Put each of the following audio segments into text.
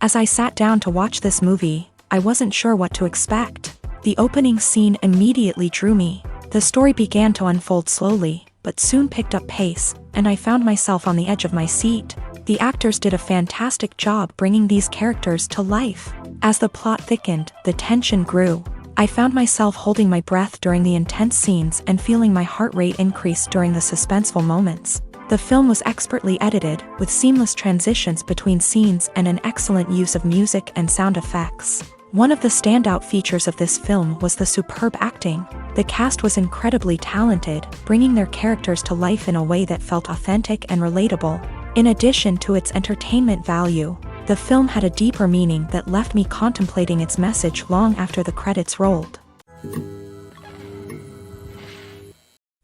As I sat down to watch this movie, I wasn't sure what to expect. The opening scene immediately drew me. The story began to unfold slowly, but soon picked up pace, and I found myself on the edge of my seat. The actors did a fantastic job bringing these characters to life. As the plot thickened, the tension grew. I found myself holding my breath during the intense scenes and feeling my heart rate increase during the suspenseful moments. The film was expertly edited, with seamless transitions between scenes and an excellent use of music and sound effects. One of the standout features of this film was the superb acting. The cast was incredibly talented, bringing their characters to life in a way that felt authentic and relatable. In addition to its entertainment value, the film had a deeper meaning that left me contemplating its message long after the credits rolled.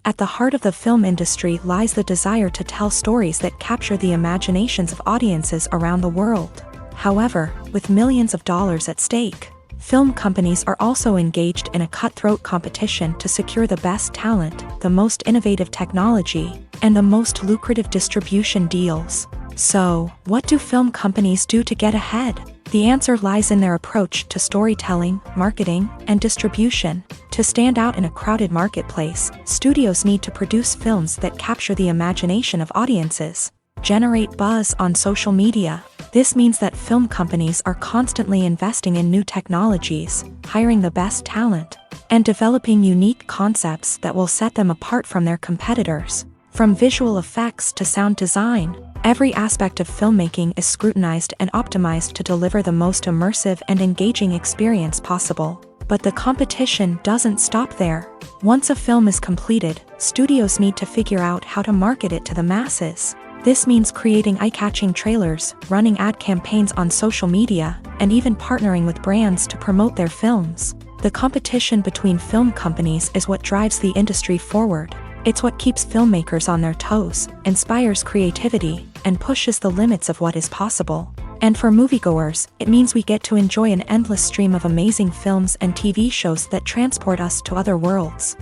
At the heart of the film industry lies the desire to tell stories that capture the imaginations of audiences around the world. However, with millions of dollars at stake, film companies are also engaged in a cutthroat competition to secure the best talent, the most innovative technology, and the most lucrative distribution deals. So, what do film companies do to get ahead? The answer lies in their approach to storytelling, marketing, and distribution. To stand out in a crowded marketplace, studios need to produce films that capture the imagination of audiences, generate buzz on social media. This means that film companies are constantly investing in new technologies, hiring the best talent, and developing unique concepts that will set them apart from their competitors. From visual effects to sound design, every aspect of filmmaking is scrutinized and optimized to deliver the most immersive and engaging experience possible. But the competition doesn't stop there. Once a film is completed, studios need to figure out how to market it to the masses. This means creating eye-catching trailers, running ad campaigns on social media, and even partnering with brands to promote their films. The competition between film companies is what drives the industry forward. It's what keeps filmmakers on their toes, inspires creativity, and pushes the limits of what is possible. And for moviegoers, it means we get to enjoy an endless stream of amazing films and TV shows that transport us to other worlds.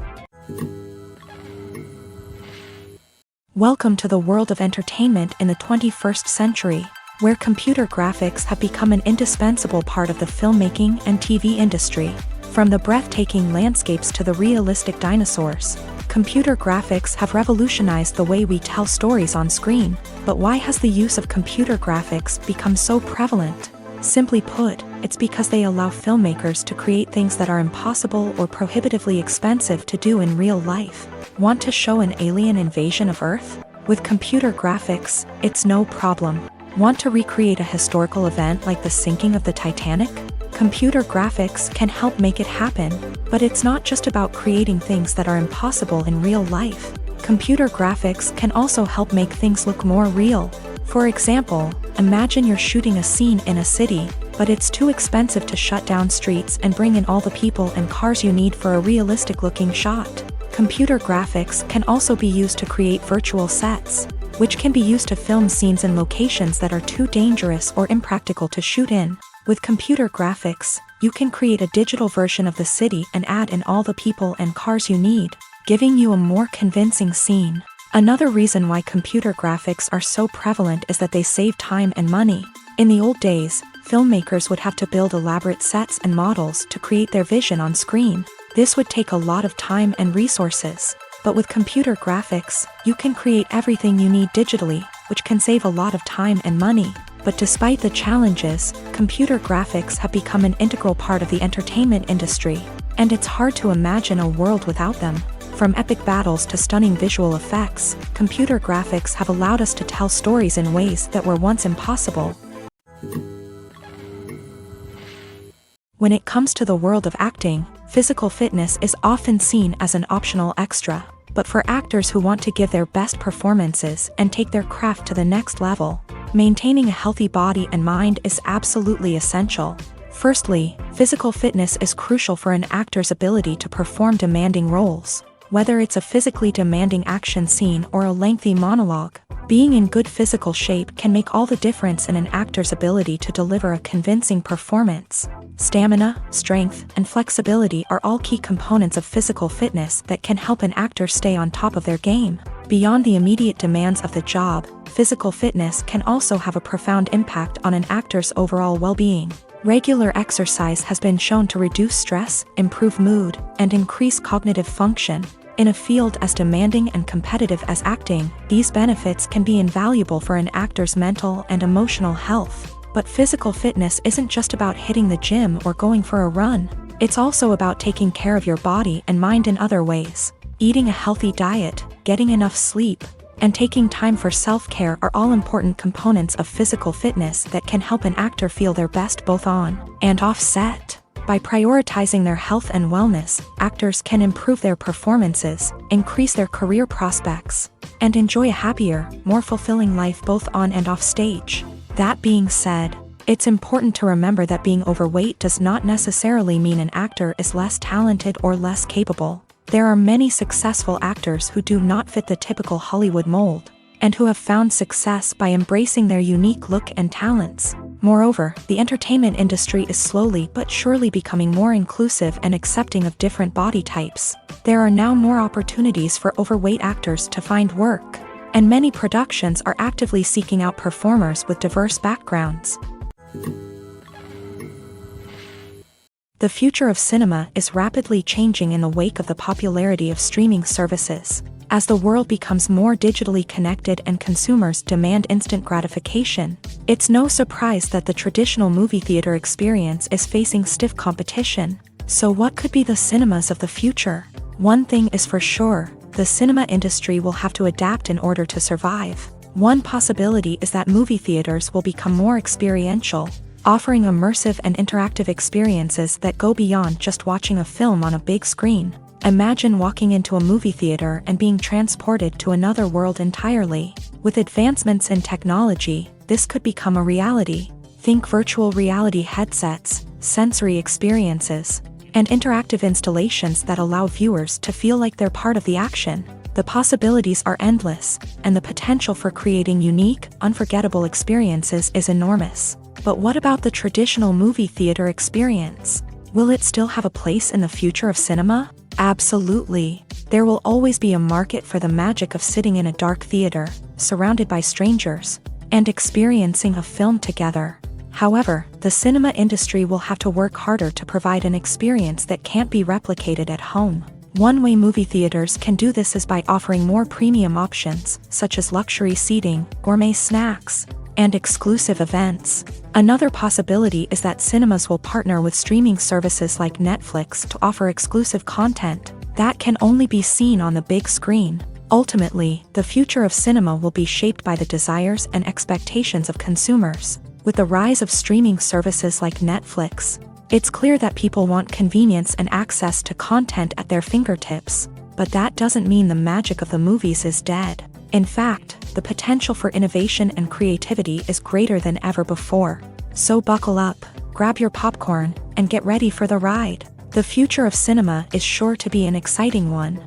Welcome to the world of entertainment in the 21st century, where computer graphics have become an indispensable part of the filmmaking and TV industry. From the breathtaking landscapes to the realistic dinosaurs, computer graphics have revolutionized the way we tell stories on screen. But why has the use of computer graphics become so prevalent? Simply put, it's because they allow filmmakers to create things that are impossible or prohibitively expensive to do in real life. Want to show an alien invasion of Earth? With computer graphics, it's no problem. Want to recreate a historical event like the sinking of the Titanic? Computer graphics can help make it happen, but it's not just about creating things that are impossible in real life. Computer graphics can also help make things look more real. For example, imagine you're shooting a scene in a city, but it's too expensive to shut down streets and bring in all the people and cars you need for a realistic-looking shot. Computer graphics can also be used to create virtual sets, which can be used to film scenes in locations that are too dangerous or impractical to shoot in. With computer graphics, you can create a digital version of the city and add in all the people and cars you need, giving you a more convincing scene. Another reason why computer graphics are so prevalent is that they save time and money. In the old days, filmmakers would have to build elaborate sets and models to create their vision on screen. This would take a lot of time and resources. But with computer graphics, you can create everything you need digitally, which can save a lot of time and money. But despite the challenges, computer graphics have become an integral part of the entertainment industry, and it's hard to imagine a world without them. From epic battles to stunning visual effects, computer graphics have allowed us to tell stories in ways that were once impossible. When it comes to the world of acting, physical fitness is often seen as an optional extra. But for actors who want to give their best performances and take their craft to the next level, maintaining a healthy body and mind is absolutely essential. Firstly, physical fitness is crucial for an actor's ability to perform demanding roles. Whether it's a physically demanding action scene or a lengthy monologue, being in good physical shape can make all the difference in an actor's ability to deliver a convincing performance. Stamina, strength, and flexibility are all key components of physical fitness that can help an actor stay on top of their game. Beyond the immediate demands of the job, physical fitness can also have a profound impact on an actor's overall well-being. Regular exercise has been shown to reduce stress, improve mood, and increase cognitive function. In a field as demanding and competitive as acting, these benefits can be invaluable for an actor's mental and emotional health. But physical fitness isn't just about hitting the gym or going for a run. It's also about taking care of your body and mind in other ways. Eating a healthy diet, getting enough sleep, and taking time for self-care are all important components of physical fitness that can help an actor feel their best both on and off set. By prioritizing their health and wellness, actors can improve their performances, increase their career prospects, and enjoy a happier, more fulfilling life both on and off stage. That being said, it's important to remember that being overweight does not necessarily mean an actor is less talented or less capable. There are many successful actors who do not fit the typical Hollywood mold, and who have found success by embracing their unique look and talents. Moreover, the entertainment industry is slowly but surely becoming more inclusive and accepting of different body types. There are now more opportunities for overweight actors to find work, and many productions are actively seeking out performers with diverse backgrounds. The future of cinema is rapidly changing in the wake of the popularity of streaming services. As the world becomes more digitally connected and consumers demand instant gratification, it's no surprise that the traditional movie theater experience is facing stiff competition. So what could be the cinemas of the future? One thing is for sure, the cinema industry will have to adapt in order to survive. One possibility is that movie theaters will become more experiential, offering immersive and interactive experiences that go beyond just watching a film on a big screen. Imagine walking into a movie theater and being transported to another world entirely. With advancements in technology, this could become a reality. Think virtual reality headsets, sensory experiences, and interactive installations that allow viewers to feel like they're part of the action. The possibilities are endless, and the potential for creating unique, unforgettable experiences is enormous. But what about the traditional movie theater experience? Will it still have a place in the future of cinema? Absolutely. There will always be a market for the magic of sitting in a dark theater, surrounded by strangers, and experiencing a film together. However, the cinema industry will have to work harder to provide an experience that can't be replicated at home. One way movie theaters can do this is by offering more premium options, such as luxury seating, gourmet snacks, and exclusive events. Another possibility is that cinemas will partner with streaming services like Netflix to offer exclusive content that can only be seen on the big screen. Ultimately, the future of cinema will be shaped by the desires and expectations of consumers. With the rise of streaming services like Netflix, it's clear that people want convenience and access to content at their fingertips. But that doesn't mean the magic of the movies is dead. In fact, the potential for innovation and creativity is greater than ever before. So buckle up, grab your popcorn, and get ready for the ride. The future of cinema is sure to be an exciting one.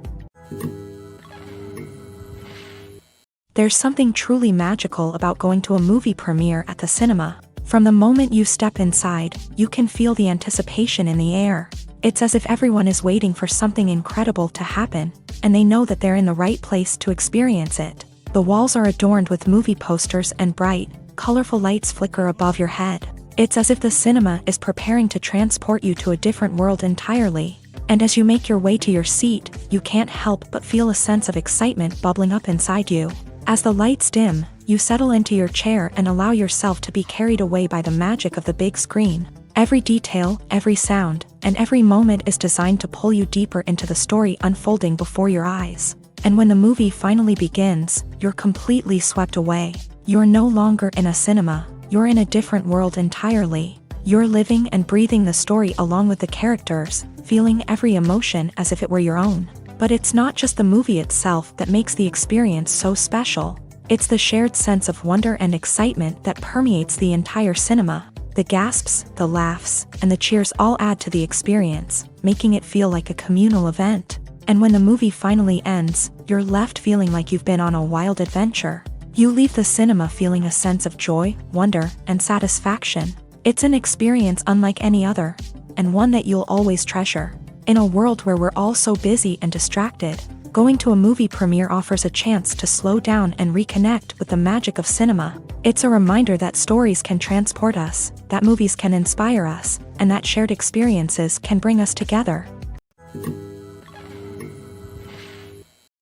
There's something truly magical about going to a movie premiere at the cinema. From the moment you step inside, you can feel the anticipation in the air. It's as if everyone is waiting for something incredible to happen, and they know that they're in the right place to experience it. The walls are adorned with movie posters and bright, colorful lights flicker above your head. It's as if the cinema is preparing to transport you to a different world entirely. And as you make your way to your seat, you can't help but feel a sense of excitement bubbling up inside you. As the lights dim, You settle into your chair and allow yourself to be carried away by the magic of the big screen. Every detail, every sound, and every moment is designed to pull you deeper into the story unfolding before your eyes. And when the movie finally begins, you're completely swept away. You're no longer in a cinema, you're in a different world entirely. You're living and breathing the story along with the characters, feeling every emotion as if it were your own. But it's not just the movie itself that makes the experience so special. It's the shared sense of wonder and excitement that permeates the entire cinema. The gasps, the laughs, and the cheers all add to the experience, making it feel like a communal event. And when the movie finally ends, you're left feeling like you've been on a wild adventure. You leave the cinema feeling a sense of joy, wonder, and satisfaction. It's an experience unlike any other, and one that you'll always treasure. In a world where we're all so busy and distracted, going to a movie premiere offers a chance to slow down and reconnect with the magic of cinema. It's a reminder that stories can transport us, that movies can inspire us, and that shared experiences can bring us together.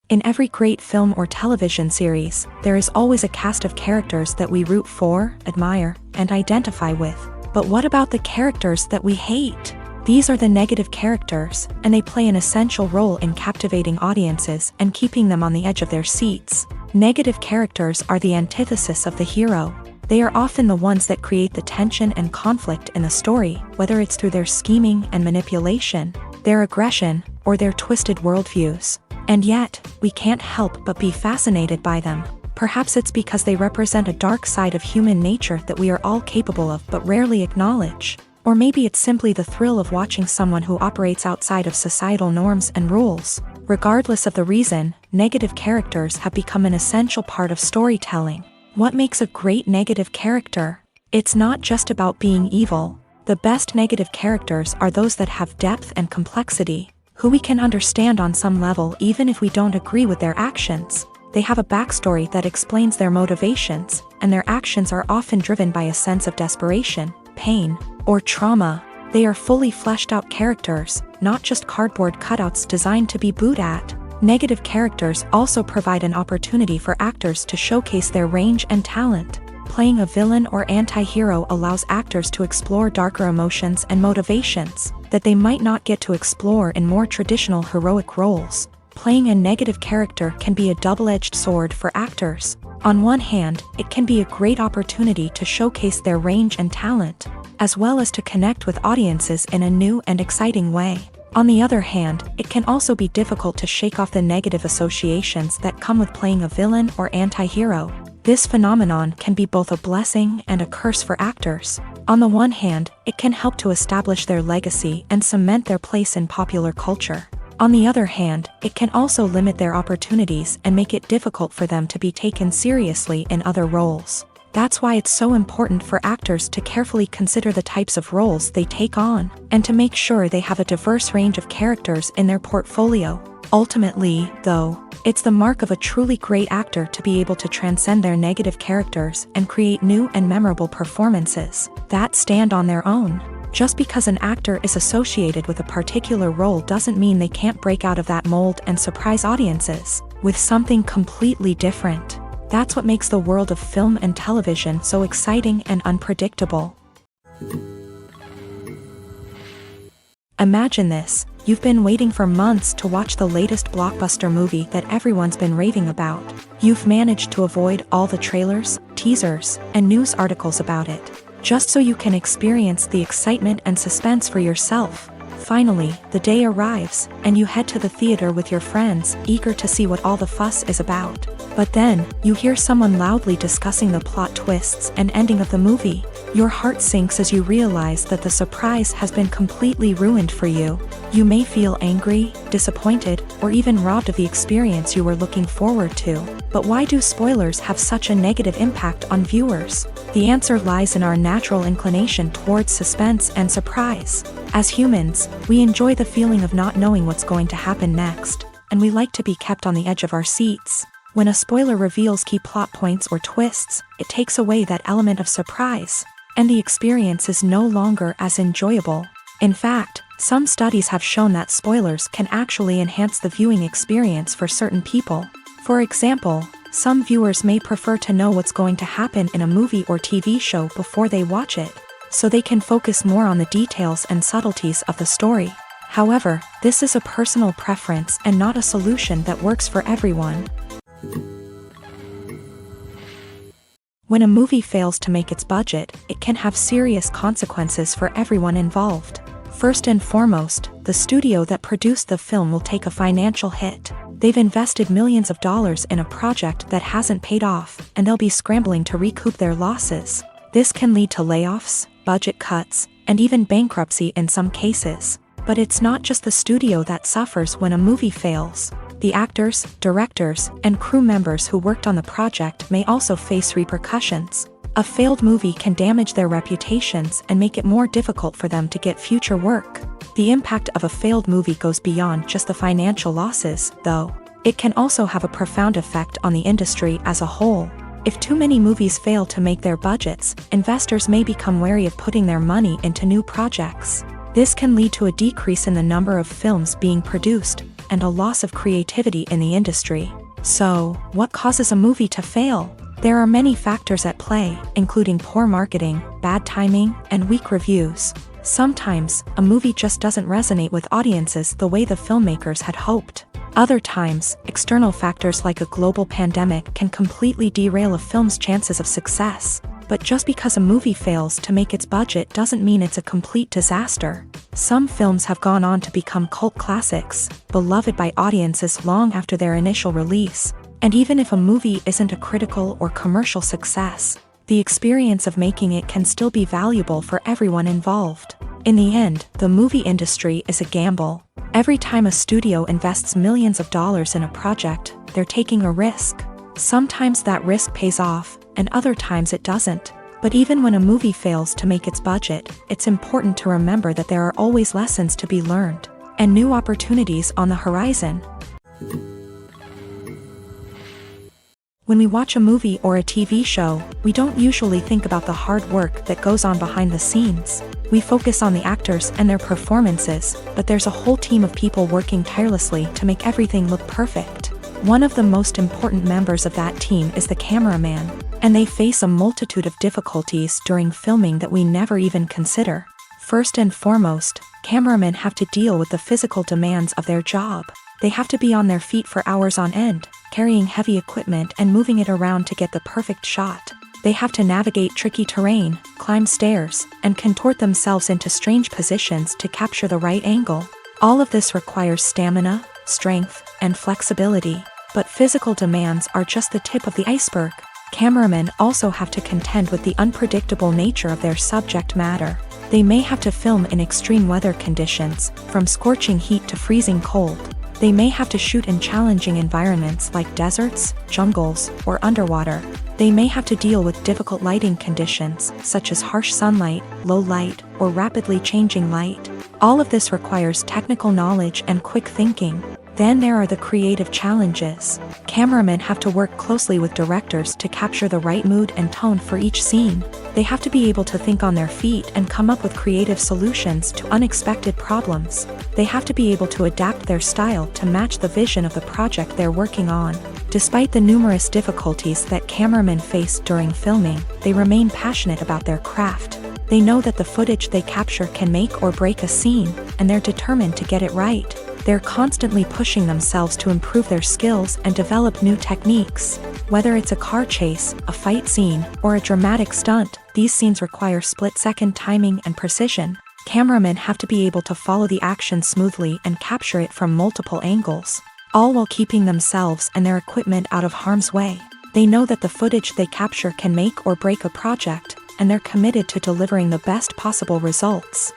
In every great film or television series, there is always a cast of characters that we root for, admire, and identify with. But what about the characters that we hate? These are the negative characters, and they play an essential role in captivating audiences and keeping them on the edge of their seats. Negative characters are the antithesis of the hero. They are often the ones that create the tension and conflict in the story, whether it's through their scheming and manipulation, their aggression, or their twisted worldviews. And yet, we can't help but be fascinated by them. Perhaps it's because they represent a dark side of human nature that we are all capable of but rarely acknowledge. Or maybe it's simply the thrill of watching someone who operates outside of societal norms and rules. Regardless of the reason, negative characters have become an essential part of storytelling. What makes a great negative character? It's not just about being evil. The best negative characters are those that have depth and complexity, who we can understand on some level even if we don't agree with their actions. They have a backstory that explains their motivations, and their actions are often driven by a sense of desperation, pain, or trauma. They are fully fleshed out characters, not just cardboard cutouts designed to be booed at. Negative characters also provide an opportunity for actors to showcase their range and talent. Playing a villain or anti-hero allows actors to explore darker emotions and motivations that they might not get to explore in more traditional heroic roles. Playing a negative character can be a double-edged sword for actors. On one hand, it can be a great opportunity to showcase their range and talent, as well as to connect with audiences in a new and exciting way. On the other hand, it can also be difficult to shake off the negative associations that come with playing a villain or anti-hero. This phenomenon can be both a blessing and a curse for actors. On the one hand, it can help to establish their legacy and cement their place in popular culture. On the other hand, it can also limit their opportunities and make it difficult for them to be taken seriously in other roles. That's why it's so important for actors to carefully consider the types of roles they take on, and to make sure they have a diverse range of characters in their portfolio. Ultimately, though, it's the mark of a truly great actor to be able to transcend their negative characters and create new and memorable performances that stand on their own. Just because an actor is associated with a particular role doesn't mean they can't break out of that mold and surprise audiences with something completely different. That's what makes the world of film and television so exciting and unpredictable. Imagine this. You've been waiting for months to watch the latest blockbuster movie that everyone's been raving about. You've managed to avoid all the trailers, teasers, and news articles about it, just so you can experience the excitement and suspense for yourself. Finally, the day arrives, and you head to the theater with your friends, eager to see what all the fuss is about. But then, you hear someone loudly discussing the plot twists and ending of the movie. Your heart sinks as you realize that the surprise has been completely ruined for you. You may feel angry, disappointed, or even robbed of the experience you were looking forward to. But why do spoilers have such a negative impact on viewers? The answer lies in our natural inclination towards suspense and surprise. As humans, we enjoy the feeling of not knowing what's going to happen next, and we like to be kept on the edge of our seats. When a spoiler reveals key plot points or twists, it takes away that element of surprise, and the experience is no longer as enjoyable. In fact, some studies have shown that spoilers can actually enhance the viewing experience for certain people. For example, Some viewers may prefer to know what's going to happen in a movie or TV show before they watch it, so they can focus more on the details and subtleties of the story. However, this is a personal preference and not a solution that works for everyone. When a movie fails to make its budget, it can have serious consequences for everyone involved. First and foremost, the studio that produced the film will take a financial hit. They've invested millions of dollars in a project that hasn't paid off, and they'll be scrambling to recoup their losses. This can lead to layoffs, budget cuts, and even bankruptcy in some cases. But it's not just the studio that suffers when a movie fails. The actors, directors, and crew members who worked on the project may also face repercussions. A failed movie can damage their reputations and make it more difficult for them to get future work. The impact of a failed movie goes beyond just the financial losses, though. It can also have a profound effect on the industry as a whole. If too many movies fail to make their budgets, investors may become wary of putting their money into new projects. This can lead to a decrease in the number of films being produced, and a loss of creativity in the industry. So, what causes a movie to fail? There are many factors at play, including poor marketing, bad timing, and weak reviews. Sometimes, a movie just doesn't resonate with audiences the way the filmmakers had hoped. Other times, external factors like a global pandemic can completely derail a film's chances of success. But just because a movie fails to make its budget doesn't mean it's a complete disaster. Some films have gone on to become cult classics, beloved by audiences long after their initial release. And even if a movie isn't a critical or commercial success, the experience of making it can still be valuable for everyone involved. In the end, the movie industry is a gamble. Every time a studio invests millions of dollars in a project, they're taking a risk. Sometimes that risk pays off, and other times it doesn't. But even when a movie fails to make its budget, it's important to remember that there are always lessons to be learned, and new opportunities on the horizon. When we watch a movie or a TV show, we don't usually think about the hard work that goes on behind the scenes. We focus on the actors and their performances, but there's a whole team of people working tirelessly to make everything look perfect. One of the most important members of that team is the cameraman, and they face a multitude of difficulties during filming that we never even consider. First and foremost, cameramen have to deal with the physical demands of their job. They have to be on their feet for hours on end, carrying heavy equipment and moving it around to get the perfect shot. They have to navigate tricky terrain, climb stairs, and contort themselves into strange positions to capture the right angle. All of this requires stamina, strength, and flexibility. But physical demands are just the tip of the iceberg. Cameramen also have to contend with the unpredictable nature of their subject matter. They may have to film in extreme weather conditions, from scorching heat to freezing cold. They may have to shoot in challenging environments like deserts, jungles, or underwater. They may have to deal with difficult lighting conditions, such as harsh sunlight, low light, or rapidly changing light. All of this requires technical knowledge and quick thinking. Then there are the creative challenges. Cameramen have to work closely with directors to capture the right mood and tone for each scene. They have to be able to think on their feet and come up with creative solutions to unexpected problems. They have to be able to adapt their style to match the vision of the project they're working on. Despite the numerous difficulties that cameramen face during filming, they remain passionate about their craft. They know that the footage they capture can make or break a scene, and they're determined to get it right. They're constantly pushing themselves to improve their skills and develop new techniques. Whether it's a car chase, a fight scene, or a dramatic stunt, these scenes require split-second timing and precision. Cameramen have to be able to follow the action smoothly and capture it from multiple angles, all while keeping themselves and their equipment out of harm's way. They know that the footage they capture can make or break a project, and they're committed to delivering the best possible results.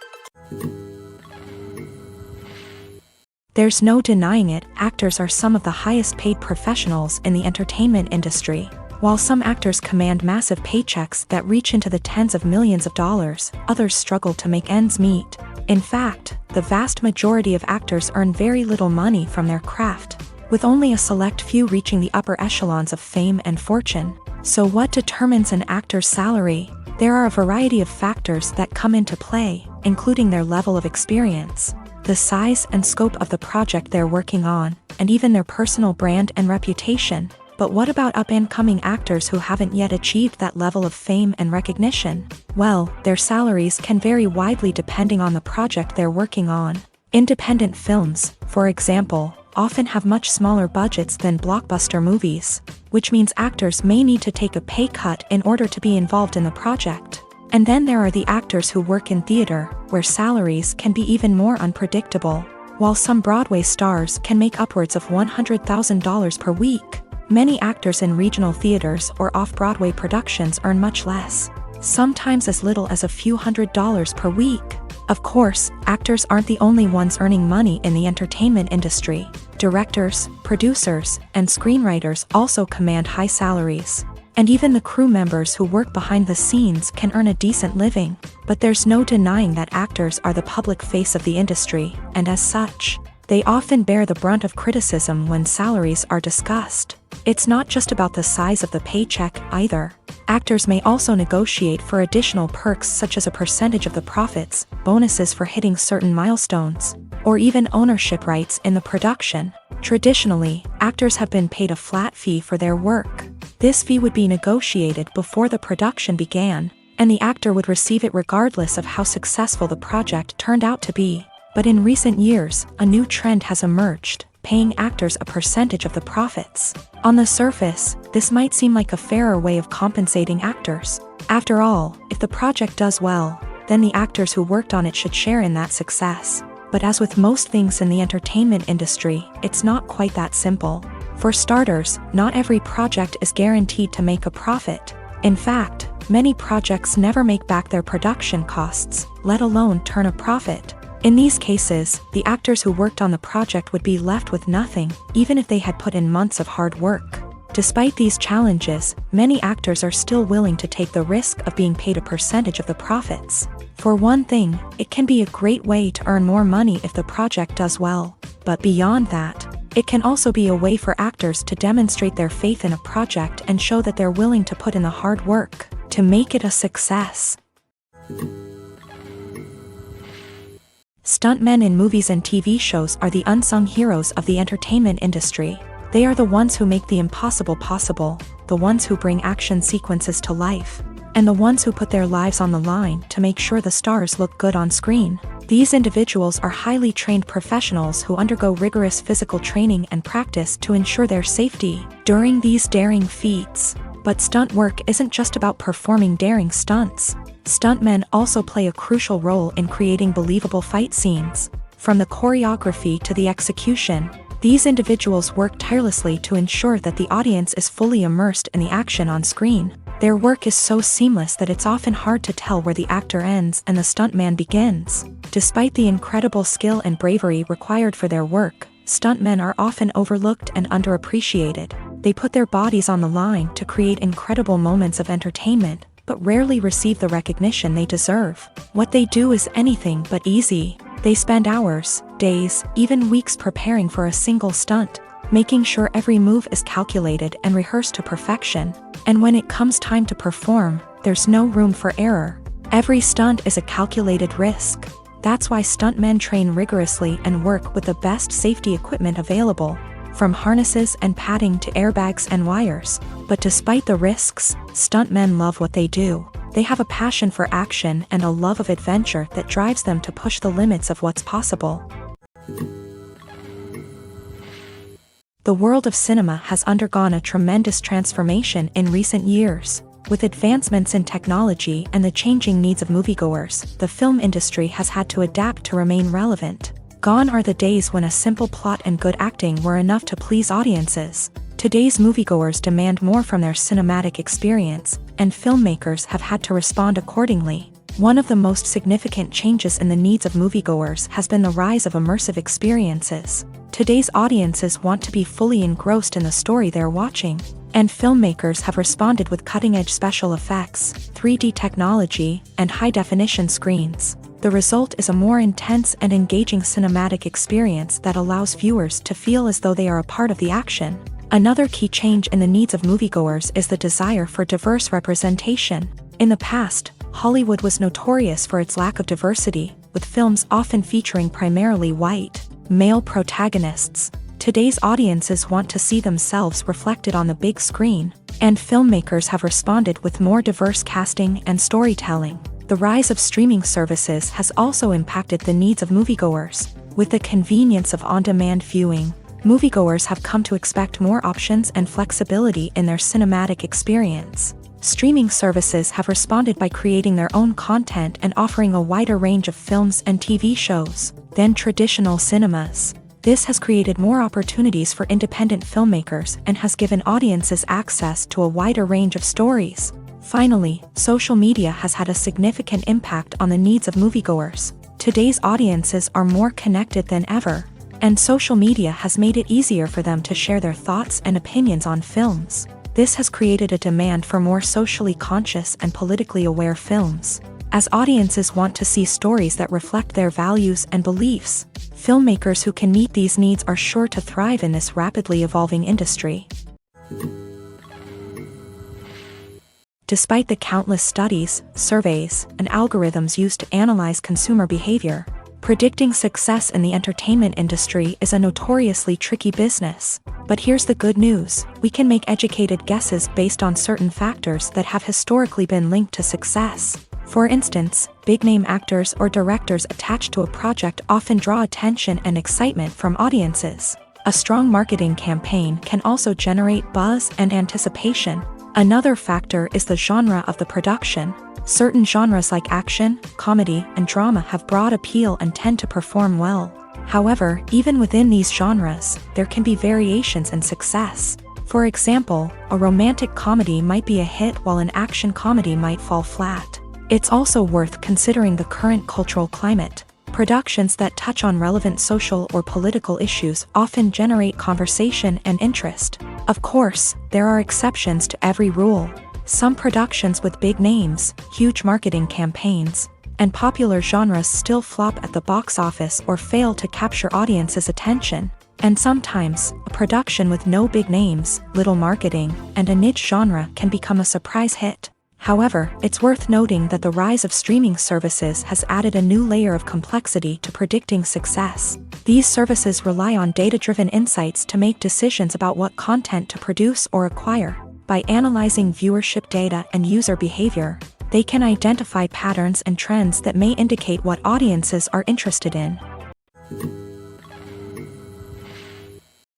There's no denying it, actors are some of the highest paid professionals in the entertainment industry. While some actors command massive paychecks that reach into the tens of millions of dollars, others struggle to make ends meet. In fact, the vast majority of actors earn very little money from their craft, with only a select few reaching the upper echelons of fame and fortune. So what determines an actor's salary? There are a variety of factors that come into play, including their level of experience, the size and scope of the project they're working on, and even their personal brand and reputation. But what about up-and-coming actors who haven't yet achieved that level of fame and recognition? Well, their salaries can vary widely depending on the project they're working on. Independent films, for example, often have much smaller budgets than blockbuster movies, which means actors may need to take a pay cut in order to be involved in the project. And then there are the actors who work in theater, where salaries can be even more unpredictable. While some Broadway stars can make upwards of $100,000 per week, many actors in regional theaters or off-Broadway productions earn much less, sometimes as little as a few $100s per week. Of course, actors aren't the only ones earning money in the entertainment industry. Directors, producers, and screenwriters also command high salaries. And even the crew members who work behind the scenes can earn a decent living. But there's no denying that actors are the public face of the industry, and as such, they often bear the brunt of criticism when salaries are discussed. It's not just about the size of the paycheck, either. Actors may also negotiate for additional perks such as a percentage of the profits, bonuses for hitting certain milestones, or even ownership rights in the production. Traditionally, actors have been paid a flat fee for their work. This fee would be negotiated before the production began, and the actor would receive it regardless of how successful the project turned out to be. But in recent years, a new trend has emerged, paying actors a percentage of the profits. On the surface, this might seem like a fairer way of compensating actors. After all, if the project does well, then the actors who worked on it should share in that success. But as with most things in the entertainment industry, it's not quite that simple. For starters, not every project is guaranteed to make a profit. In fact, many projects never make back their production costs, let alone turn a profit. In these cases, the actors who worked on the project would be left with nothing, even if they had put in months of hard work. Despite these challenges, many actors are still willing to take the risk of being paid a percentage of the profits. For one thing, it can be a great way to earn more money if the project does well. But beyond that, it can also be a way for actors to demonstrate their faith in a project and show that they're willing to put in the hard work to make it a success. Stuntmen in movies and TV shows are the unsung heroes of the entertainment industry. They are the ones who make the impossible possible, the ones who bring action sequences to life, and the ones who put their lives on the line to make sure the stars look good on screen. These individuals are highly trained professionals who undergo rigorous physical training and practice to ensure their safety during these daring feats. But stunt work isn't just about performing daring stunts. Stuntmen also play a crucial role in creating believable fight scenes. From the choreography to the execution, these individuals work tirelessly to ensure that the audience is fully immersed in the action on screen. Their work is so seamless that it's often hard to tell where the actor ends and the stuntman begins. Despite the incredible skill and bravery required for their work, stuntmen are often overlooked and underappreciated. They put their bodies on the line to create incredible moments of entertainment, but rarely receive the recognition they deserve. What they do is anything but easy. They spend hours, days, even weeks preparing for a single stunt, making sure every move is calculated and rehearsed to perfection. And when it comes time to perform, there's no room for error. Every stunt is a calculated risk. That's why stuntmen train rigorously and work with the best safety equipment available, from harnesses and padding to airbags and wires. But despite the risks, stuntmen love what they do. They have a passion for action and a love of adventure that drives them to push the limits of what's possible. The world of cinema has undergone a tremendous transformation in recent years. With advancements in technology and the changing needs of moviegoers, the film industry has had to adapt to remain relevant. Gone are the days when a simple plot and good acting were enough to please audiences. Today's moviegoers demand more from their cinematic experience, and filmmakers have had to respond accordingly. One of the most significant changes in the needs of moviegoers has been the rise of immersive experiences. Today's audiences want to be fully engrossed in the story they're watching, and filmmakers have responded with cutting-edge special effects, 3D technology, and high-definition screens. The result is a more intense and engaging cinematic experience that allows viewers to feel as though they are a part of the action. Another key change in the needs of moviegoers is the desire for diverse representation. In the past, Hollywood was notorious for its lack of diversity, with films often featuring primarily white, male protagonists. Today's audiences want to see themselves reflected on the big screen, and filmmakers have responded with more diverse casting and storytelling. The rise of streaming services has also impacted the needs of moviegoers. With the convenience of on-demand viewing, moviegoers have come to expect more options and flexibility in their cinematic experience. Streaming services have responded by creating their own content and offering a wider range of films and TV shows than traditional cinemas. This has created more opportunities for independent filmmakers and has given audiences access to a wider range of stories. Finally, social media has had a significant impact on the needs of moviegoers. Today's audiences are more connected than ever, and social media has made it easier for them to share their thoughts and opinions on films. This has created a demand for more socially conscious and politically aware films. As audiences want to see stories that reflect their values and beliefs, filmmakers who can meet these needs are sure to thrive in this rapidly evolving industry. Despite the countless studies, surveys, and algorithms used to analyze consumer behavior, predicting success in the entertainment industry is a notoriously tricky business. But here's the good news: we can make educated guesses based on certain factors that have historically been linked to success. For instance, big-name actors or directors attached to a project often draw attention and excitement from audiences. A strong marketing campaign can also generate buzz and anticipation. Another factor is the genre of the production. Certain genres like action, comedy, and drama have broad appeal and tend to perform well. However, even within these genres, there can be variations in success. For example, a romantic comedy might be a hit while an action comedy might fall flat. It's also worth considering the current cultural climate. Productions that touch on relevant social or political issues often generate conversation and interest. Of course, there are exceptions to every rule. Some productions with big names, huge marketing campaigns, and popular genres still flop at the box office or fail to capture audiences' attention. And sometimes, a production with no big names, little marketing, and a niche genre can become a surprise hit. However, it's worth noting that the rise of streaming services has added a new layer of complexity to predicting success. These services rely on data-driven insights to make decisions about what content to produce or acquire. By analyzing viewership data and user behavior, they can identify patterns and trends that may indicate what audiences are interested in.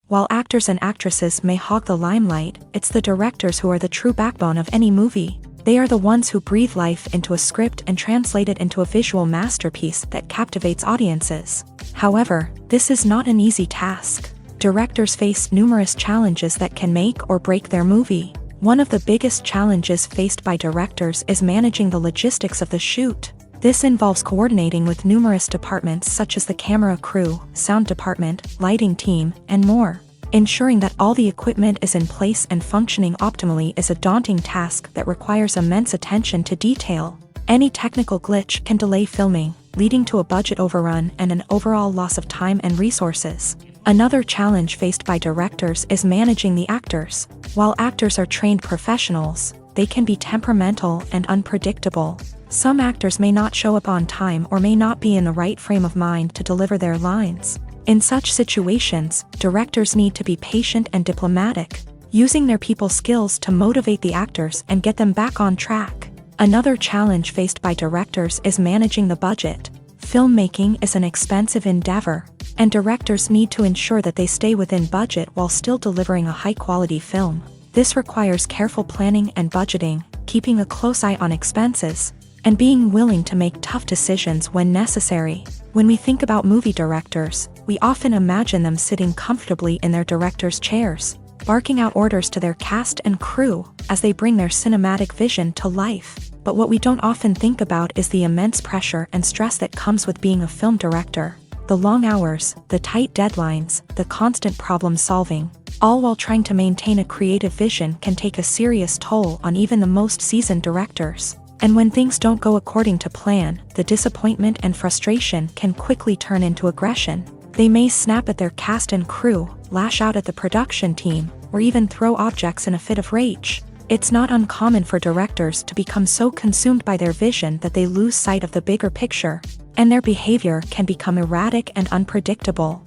While actors and actresses may hog the limelight, it's the directors who are the true backbone of any movie. They are the ones who breathe life into a script and translate it into a visual masterpiece that captivates audiences. However, this is not an easy task. Directors face numerous challenges that can make or break their movie. One of the biggest challenges faced by directors is managing the logistics of the shoot. This involves coordinating with numerous departments such as the camera crew, sound department, lighting team, and more. Ensuring that all the equipment is in place and functioning optimally is a daunting task that requires immense attention to detail. Any technical glitch can delay filming, leading to a budget overrun and an overall loss of time and resources. Another challenge faced by directors is managing the actors. While actors are trained professionals, they can be temperamental and unpredictable. Some actors may not show up on time or may not be in the right frame of mind to deliver their lines. In such situations, directors need to be patient and diplomatic, using their people skills to motivate the actors and get them back on track. Another challenge faced by directors is managing the budget. Filmmaking is an expensive endeavor, and directors need to ensure that they stay within budget while still delivering a high-quality film. This requires careful planning and budgeting, keeping a close eye on expenses, and being willing to make tough decisions when necessary. When we think about movie directors, we often imagine them sitting comfortably in their director's chairs, barking out orders to their cast and crew as they bring their cinematic vision to life. But what we don't often think about is the immense pressure and stress that comes with being a film director. The long hours, the tight deadlines, the constant problem solving, all while trying to maintain a creative vision can take a serious toll on even the most seasoned directors. And when things don't go according to plan, the disappointment and frustration can quickly turn into aggression. They may snap at their cast and crew, lash out at the production team, or even throw objects in a fit of rage. It's not uncommon for directors to become so consumed by their vision that they lose sight of the bigger picture, and their behavior can become erratic and unpredictable.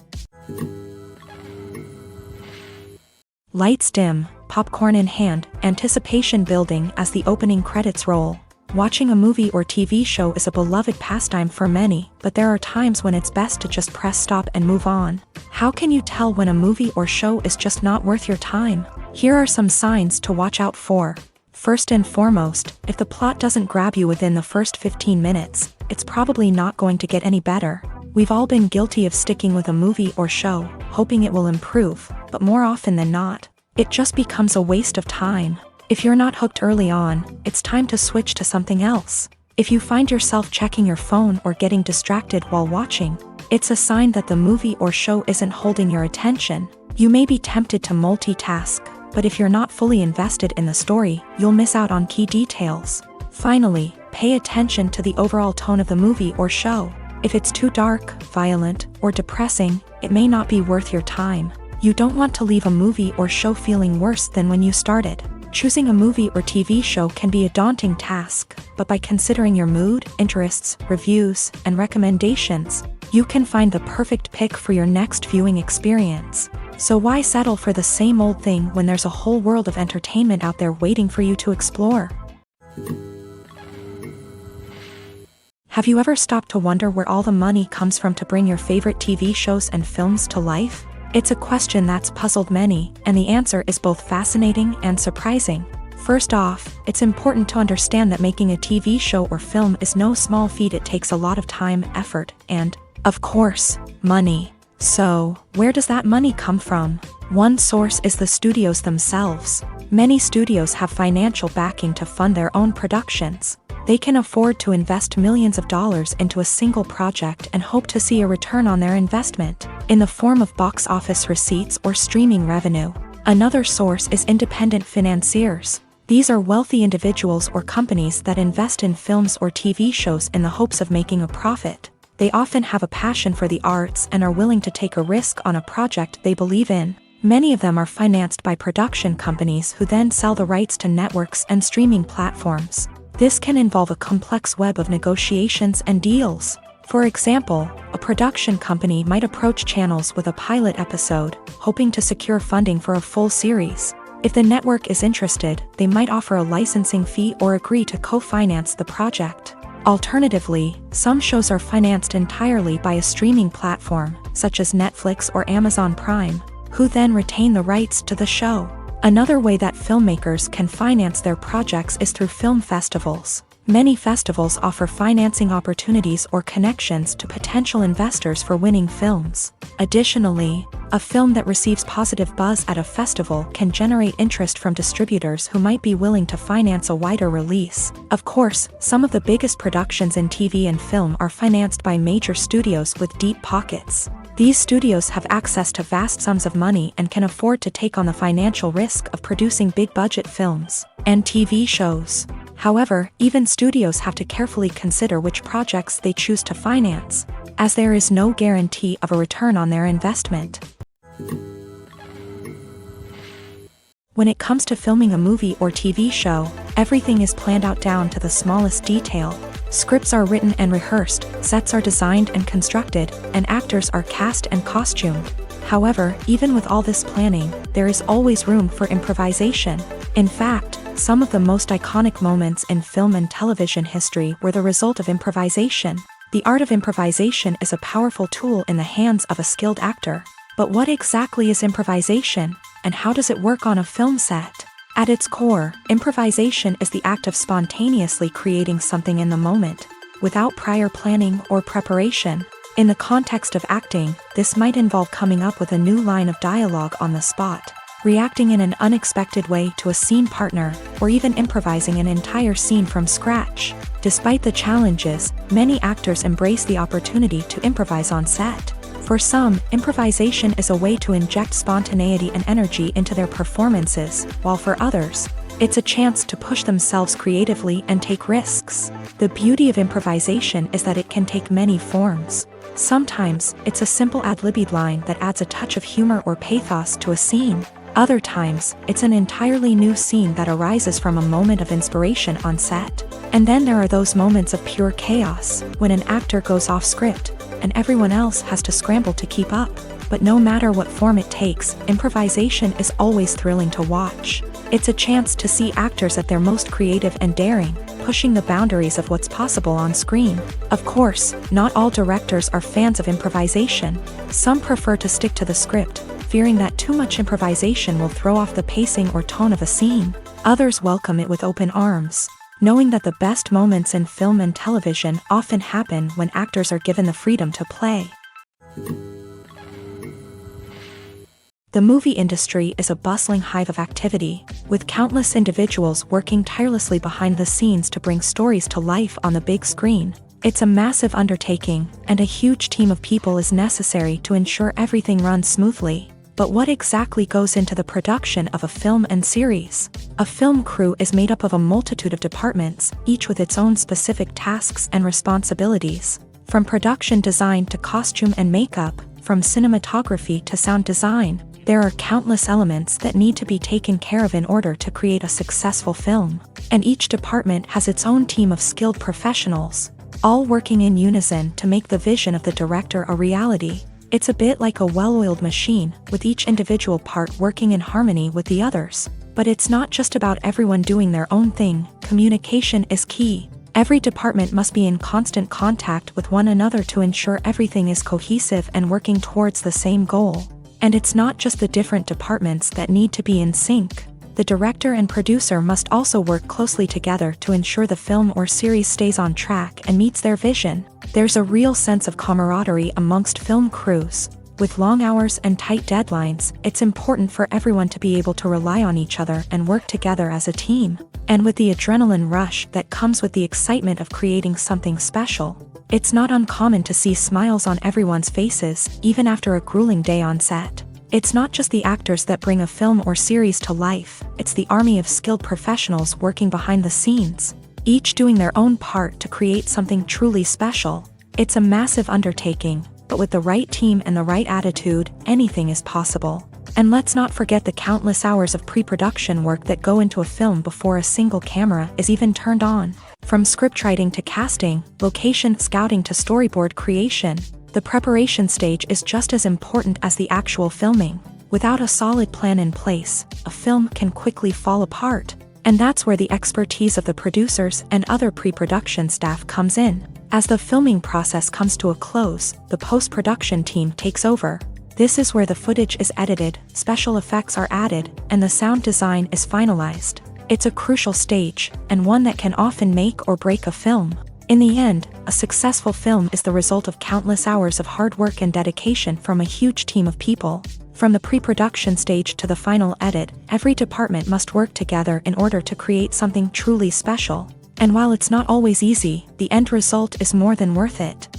Lights dim, popcorn in hand, anticipation building as the opening credits roll. Watching a movie or TV show is a beloved pastime for many, but there are times when it's best to just press stop and move on. How can you tell when a movie or show is just not worth your time? Here are some signs to watch out for. First and foremost, if the plot doesn't grab you within the first 15 minutes, it's probably not going to get any better. We've all been guilty of sticking with a movie or show, hoping it will improve, but more often than not, it just becomes a waste of time. If you're not hooked early on, it's time to switch to something else. If you find yourself checking your phone or getting distracted while watching, it's a sign that the movie or show isn't holding your attention. You may be tempted to multitask, but if you're not fully invested in the story, you'll miss out on key details. Finally, pay attention to the overall tone of the movie or show. If it's too dark, violent, or depressing, it may not be worth your time. You don't want to leave a movie or show feeling worse than when you started. Choosing a movie or TV show can be a daunting task, but by considering your mood, interests, reviews, and recommendations, you can find the perfect pick for your next viewing experience. So why settle for the same old thing when there's a whole world of entertainment out there waiting for you to explore? Have you ever stopped to wonder where all the money comes from to bring your favorite TV shows and films to life? It's a question that's puzzled many, and the answer is both fascinating and surprising. First off, it's important to understand that making a TV show or film is no small feat. It takes a lot of time, effort, and, of course, money. So, where does that money come from? One source is the studios themselves. Many studios have financial backing to fund their own productions. They can afford to invest millions of dollars into a single project and hope to see a return on their investment, in the form of box office receipts or streaming revenue. Another source is independent financiers. These are wealthy individuals or companies that invest in films or TV shows in the hopes of making a profit. They often have a passion for the arts and are willing to take a risk on a project they believe in. Many of them are financed by production companies who then sell the rights to networks and streaming platforms. This can involve a complex web of negotiations and deals. For example, a production company might approach channels with a pilot episode, hoping to secure funding for a full series. If the network is interested, they might offer a licensing fee or agree to co-finance the project. Alternatively, some shows are financed entirely by a streaming platform, such as Netflix or Amazon Prime, who then retain the rights to the show. Another way that filmmakers can finance their projects is through film festivals. Many festivals offer financing opportunities or connections to potential investors for winning films. Additionally, a film that receives positive buzz at a festival can generate interest from distributors who might be willing to finance a wider release. Of course, some of the biggest productions in TV and film are financed by major studios with deep pockets. These studios have access to vast sums of money and can afford to take on the financial risk of producing big-budget films and TV shows. However, even studios have to carefully consider which projects they choose to finance, as there is no guarantee of a return on their investment. When it comes to filming a movie or TV show, everything is planned out down to the smallest detail. Scripts are written and rehearsed, sets are designed and constructed, and actors are cast and costumed. However, even with all this planning, there is always room for improvisation. In fact, some of the most iconic moments in film and television history were the result of improvisation. The art of improvisation is a powerful tool in the hands of a skilled actor. But what exactly is improvisation, and how does it work on a film set? At its core, improvisation is the act of spontaneously creating something in the moment, without prior planning or preparation. In the context of acting, this might involve coming up with a new line of dialogue on the spot, reacting in an unexpected way to a scene partner, or even improvising an entire scene from scratch. Despite the challenges, many actors embrace the opportunity to improvise on set. For some, improvisation is a way to inject spontaneity and energy into their performances, while for others, it's a chance to push themselves creatively and take risks. The beauty of improvisation is that it can take many forms. Sometimes, it's a simple ad-libbed line that adds a touch of humor or pathos to a scene. Other times, it's an entirely new scene that arises from a moment of inspiration on set. And then there are those moments of pure chaos, when an actor goes off script, and everyone else has to scramble to keep up. But no matter what form it takes, improvisation is always thrilling to watch. It's a chance to see actors at their most creative and daring, pushing the boundaries of what's possible on screen. Of course, not all directors are fans of improvisation. Some prefer to stick to the script, fearing that too much improvisation will throw off the pacing or tone of a scene. Others welcome it with open arms, knowing that the best moments in film and television often happen when actors are given the freedom to play. The movie industry is a bustling hive of activity, with countless individuals working tirelessly behind the scenes to bring stories to life on the big screen. It's a massive undertaking, and a huge team of people is necessary to ensure everything runs smoothly. But what exactly goes into the production of a film and series? A film crew is made up of a multitude of departments, each with its own specific tasks and responsibilities. From production design to costume and makeup, from cinematography to sound design, there are countless elements that need to be taken care of in order to create a successful film. And each department has its own team of skilled professionals, all working in unison to make the vision of the director a reality. It's a bit like a well-oiled machine, with each individual part working in harmony with the others. But it's not just about everyone doing their own thing. Communication is key. Every department must be in constant contact with one another to ensure everything is cohesive and working towards the same goal. And it's not just the different departments that need to be in sync. The director and producer must also work closely together to ensure the film or series stays on track and meets their vision. There's a real sense of camaraderie amongst film crews. With long hours and tight deadlines, it's important for everyone to be able to rely on each other and work together as a team. And with the adrenaline rush that comes with the excitement of creating something special, it's not uncommon to see smiles on everyone's faces, even after a grueling day on set. It's not just the actors that bring a film or series to life, it's the army of skilled professionals working behind the scenes, each doing their own part to create something truly special. It's a massive undertaking, but with the right team and the right attitude, anything is possible. And let's not forget the countless hours of pre-production work that go into a film before a single camera is even turned on. From scriptwriting to casting, location scouting to storyboard creation, the preparation stage is just as important as the actual filming. Without a solid plan in place, a film can quickly fall apart. And that's where the expertise of the producers and other pre-production staff comes in. As the filming process comes to a close, the post-production team takes over. This is where the footage is edited, special effects are added, and the sound design is finalized. It's a crucial stage, and one that can often make or break a film. In the end, a successful film is the result of countless hours of hard work and dedication from a huge team of people. From the pre-production stage to the final edit, every department must work together in order to create something truly special. And while it's not always easy, the end result is more than worth it.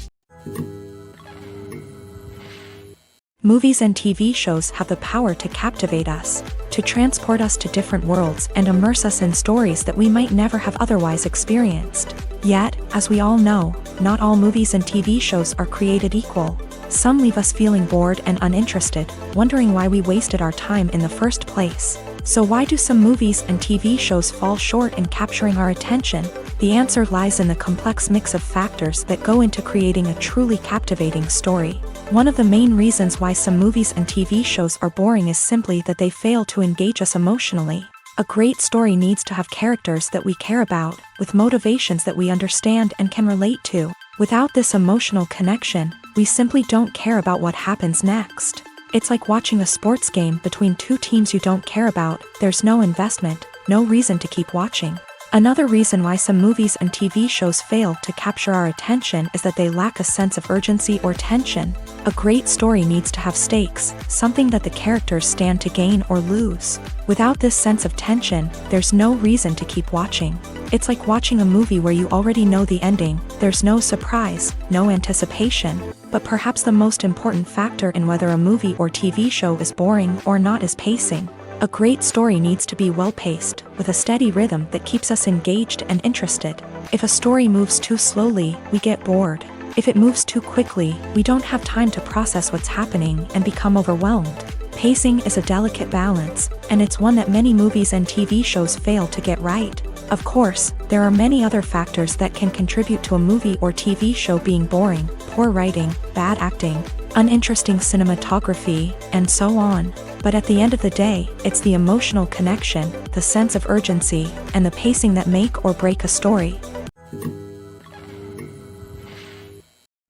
Movies and TV shows have the power to captivate us, to transport us to different worlds and immerse us in stories that we might never have otherwise experienced. Yet, as we all know, not all movies and TV shows are created equal. Some leave us feeling bored and uninterested, wondering why we wasted our time in the first place. So why do some movies and TV shows fall short in capturing our attention? The answer lies in the complex mix of factors that go into creating a truly captivating story. One of the main reasons why some movies and TV shows are boring is simply that they fail to engage us emotionally. A great story needs to have characters that we care about, with motivations that we understand and can relate to. Without this emotional connection, we simply don't care about what happens next. It's like watching a sports game between two teams you don't care about. There's no investment, no reason to keep watching. Another reason why some movies and TV shows fail to capture our attention is that they lack a sense of urgency or tension. A great story needs to have stakes, something that the characters stand to gain or lose. Without this sense of tension, there's no reason to keep watching. It's like watching a movie where you already know the ending. There's no surprise, no anticipation. But perhaps the most important factor in whether a movie or TV show is boring or not is pacing. A great story needs to be well-paced, with a steady rhythm that keeps us engaged and interested. If a story moves too slowly, we get bored. If it moves too quickly, we don't have time to process what's happening and become overwhelmed. Pacing is a delicate balance, and it's one that many movies and TV shows fail to get right. Of course, there are many other factors that can contribute to a movie or TV show being boring: poor writing, bad acting, uninteresting cinematography, and so on. But at the end of the day, it's the emotional connection, the sense of urgency, and the pacing that make or break a story.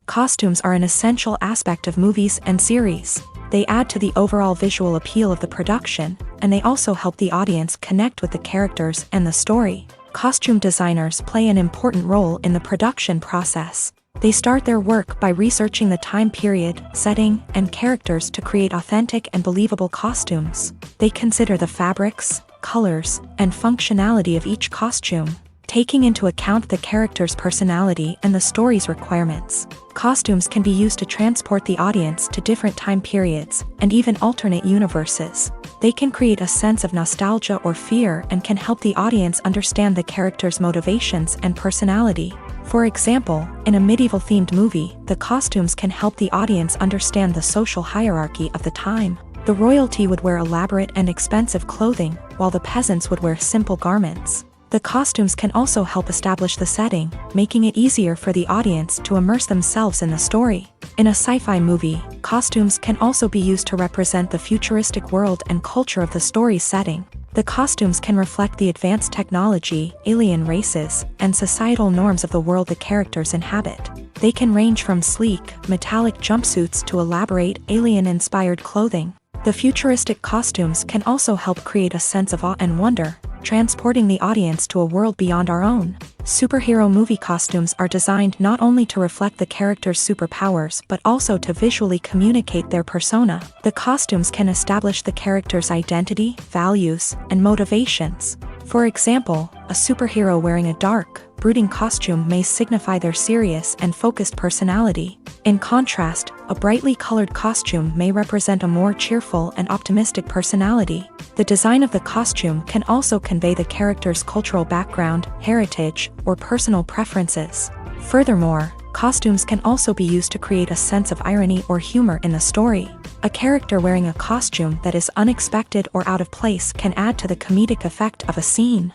Costumes are an essential aspect of movies and series. They add to the overall visual appeal of the production, and they also help the audience connect with the characters and the story. Costume designers play an important role in the production process. They start their work by researching the time period, setting, and characters to create authentic and believable costumes. They consider the fabrics, colors, and functionality of each costume, taking into account the character's personality and the story's requirements. Costumes can be used to transport the audience to different time periods, and even alternate universes. They can create a sense of nostalgia or fear and can help the audience understand the character's motivations and personality. For example, in a medieval-themed movie, the costumes can help the audience understand the social hierarchy of the time. The royalty would wear elaborate and expensive clothing, while the peasants would wear simple garments. The costumes can also help establish the setting, making it easier for the audience to immerse themselves in the story. In a sci-fi movie, costumes can also be used to represent the futuristic world and culture of the story's setting. The costumes can reflect the advanced technology, alien races, and societal norms of the world the characters inhabit. They can range from sleek, metallic jumpsuits to elaborate, alien-inspired clothing. The futuristic costumes can also help create a sense of awe and wonder, transporting the audience to a world beyond our own. Superhero movie costumes are designed not only to reflect the character's superpowers but also to visually communicate their persona. The costumes can establish the character's identity, values, and motivations. For example, a superhero wearing a dark, brooding costume may signify their serious and focused personality. In contrast, a brightly colored costume may represent a more cheerful and optimistic personality. The design of the costume can also convey the character's cultural background, heritage, or personal preferences. Furthermore, costumes can also be used to create a sense of irony or humor in the story. A character wearing a costume that is unexpected or out of place can add to the comedic effect of a scene.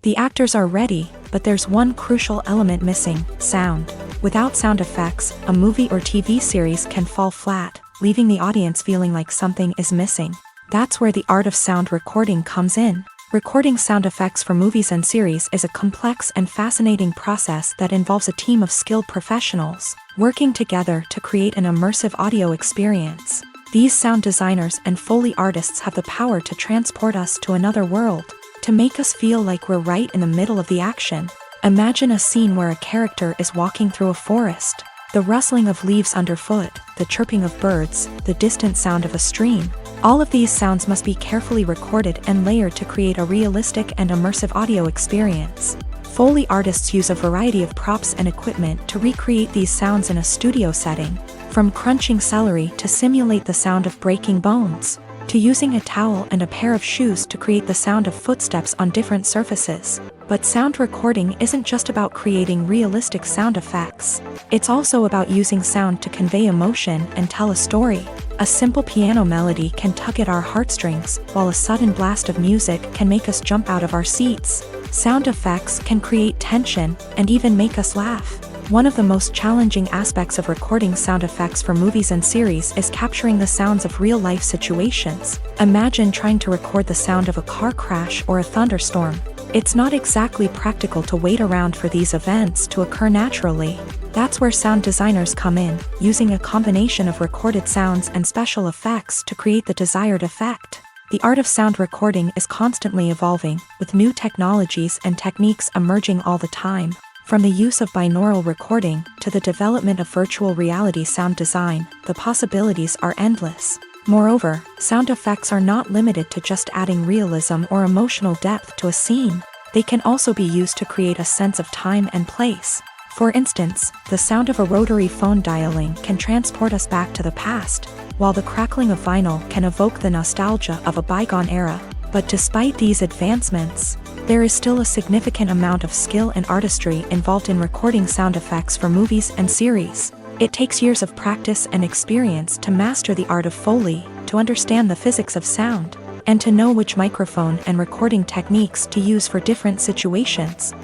The actors are ready, but there's one crucial element missing: sound. Without sound effects, a movie or TV series can fall flat, leaving the audience feeling like something is missing. That's where the art of sound recording comes in. Recording sound effects for movies and series is a complex and fascinating process that involves a team of skilled professionals working together to create an immersive audio experience. These sound designers and Foley artists have the power to transport us to another world, to make us feel like we're right in the middle of the action. Imagine a scene where a character is walking through a forest. The rustling of leaves underfoot, the chirping of birds, the distant sound of a stream. All of these sounds must be carefully recorded and layered to create a realistic and immersive audio experience. Foley artists use a variety of props and equipment to recreate these sounds in a studio setting, from crunching celery to simulate the sound of breaking bones, to using a towel and a pair of shoes to create the sound of footsteps on different surfaces. But sound recording isn't just about creating realistic sound effects. It's also about using sound to convey emotion and tell a story. A simple piano melody can tug at our heartstrings, while a sudden blast of music can make us jump out of our seats. Sound effects can create tension and even make us laugh. One of the most challenging aspects of recording sound effects for movies and series is capturing the sounds of real-life situations. Imagine trying to record the sound of a car crash or a thunderstorm. It's not exactly practical to wait around for these events to occur naturally. That's where sound designers come in, using a combination of recorded sounds and special effects to create the desired effect. The art of sound recording is constantly evolving, with new technologies and techniques emerging all the time. From the use of binaural recording to the development of virtual reality sound design, the possibilities are endless. Moreover, sound effects are not limited to just adding realism or emotional depth to a scene. They can also be used to create a sense of time and place. For instance, the sound of a rotary phone dialing can transport us back to the past, while the crackling of vinyl can evoke the nostalgia of a bygone era. But despite these advancements, there is still a significant amount of skill and artistry involved in recording sound effects for movies and series. It takes years of practice and experience to master the art of Foley, to understand the physics of sound, and to know which microphone and recording techniques to use for different situations.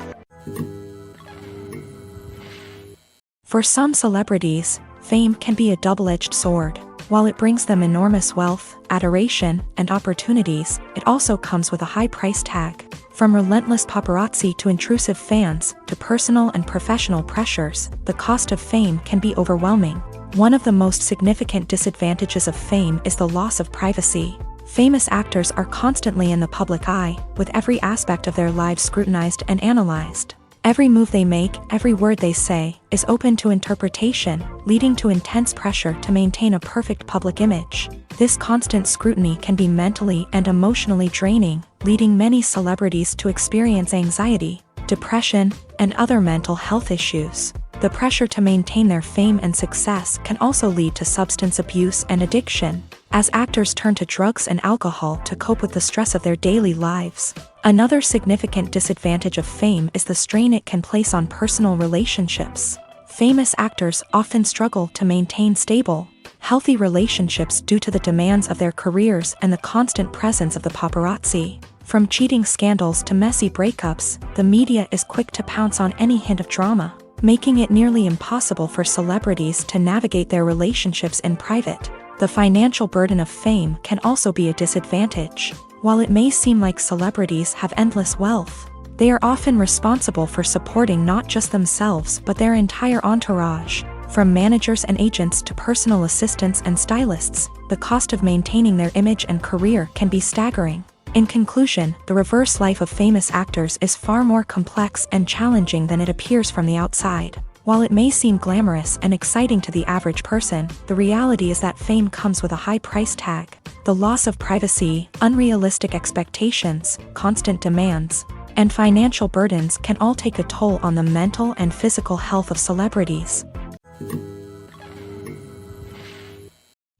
For some celebrities, fame can be a double-edged sword. While it brings them enormous wealth, adoration, and opportunities, it also comes with a high price tag. From relentless paparazzi to intrusive fans, to personal and professional pressures, the cost of fame can be overwhelming. One of the most significant disadvantages of fame is the loss of privacy. Famous actors are constantly in the public eye, with every aspect of their lives scrutinized and analyzed. Every move they make, every word they say, is open to interpretation, leading to intense pressure to maintain a perfect public image. This constant scrutiny can be mentally and emotionally draining, leading many celebrities to experience anxiety, depression, and other mental health issues. The pressure to maintain their fame and success can also lead to substance abuse and addiction, as actors turn to drugs and alcohol to cope with the stress of their daily lives. Another significant disadvantage of fame is the strain it can place on personal relationships. Famous actors often struggle to maintain stable, healthy relationships due to the demands of their careers and the constant presence of the paparazzi. From cheating scandals to messy breakups, the media is quick to pounce on any hint of drama, making it nearly impossible for celebrities to navigate their relationships in private. The financial burden of fame can also be a disadvantage. While it may seem like celebrities have endless wealth, they are often responsible for supporting not just themselves but their entire entourage. From managers and agents to personal assistants and stylists, the cost of maintaining their image and career can be staggering. In conclusion, the reverse life of famous actors is far more complex and challenging than it appears from the outside. While it may seem glamorous and exciting to the average person, the reality is that fame comes with a high price tag. The loss of privacy, unrealistic expectations, constant demands, and financial burdens can all take a toll on the mental and physical health of celebrities.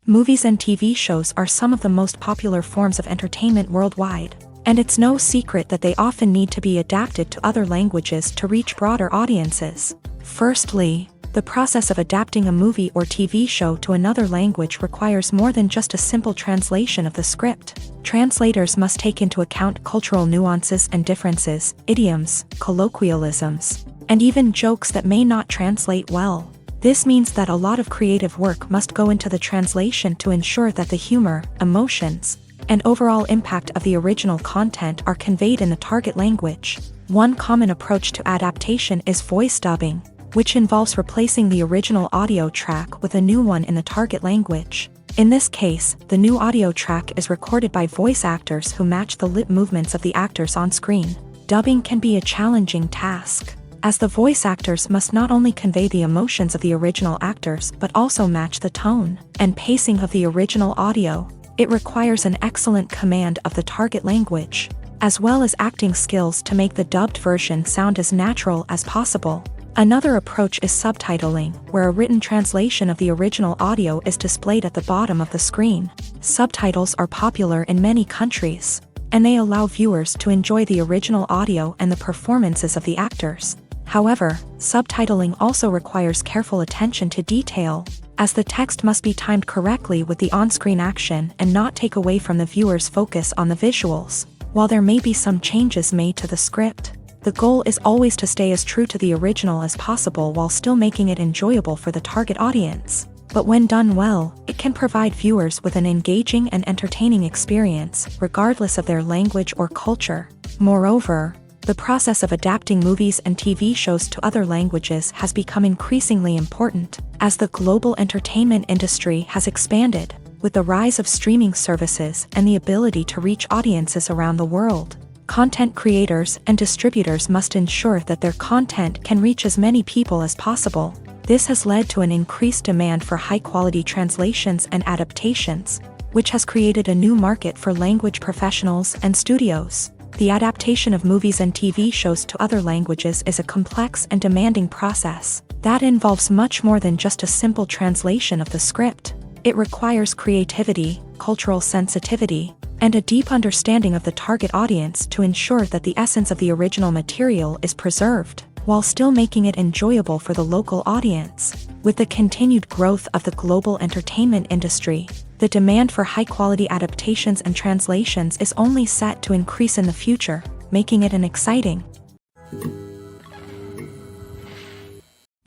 Movies and TV shows are some of the most popular forms of entertainment worldwide, and it's no secret that they often need to be adapted to other languages to reach broader audiences. Firstly, the process of adapting a movie or TV show to another language requires more than just a simple translation of the script. Translators must take into account cultural nuances and differences, idioms, colloquialisms, and even jokes that may not translate well. This means that a lot of creative work must go into the translation to ensure that the humor, emotions, and overall impact of the original content are conveyed in the target language. One common approach to adaptation is voice dubbing, which involves replacing the original audio track with a new one in the target language. In this case, the new audio track is recorded by voice actors who match the lip movements of the actors on screen. Dubbing can be a challenging task, as the voice actors must not only convey the emotions of the original actors but also match the tone and pacing of the original audio. It requires an excellent command of the target language, as well as acting skills to make the dubbed version sound as natural as possible. Another approach is subtitling, where a written translation of the original audio is displayed at the bottom of the screen. Subtitles are popular in many countries, and they allow viewers to enjoy the original audio and the performances of the actors. However, subtitling also requires careful attention to detail, as the text must be timed correctly with the on-screen action and not take away from the viewer's focus on the visuals. While there may be some changes made to the script, the goal is always to stay as true to the original as possible while still making it enjoyable for the target audience. But when done well, it can provide viewers with an engaging and entertaining experience, regardless of their language or culture. Moreover, the process of adapting movies and TV shows to other languages has become increasingly important, as the global entertainment industry has expanded, with the rise of streaming services and the ability to reach audiences around the world. Content creators and distributors must ensure that their content can reach as many people as possible. This has led to an increased demand for high-quality translations and adaptations, which has created a new market for language professionals and studios. The adaptation of movies and TV shows to other languages is a complex and demanding process that involves much more than just a simple translation of the script. It requires creativity, cultural sensitivity, and a deep understanding of the target audience to ensure that the essence of the original material is preserved, while still making it enjoyable for the local audience. With the continued growth of the global entertainment industry, The demand for high-quality adaptations and translations is only set to increase in the future, making it an exciting.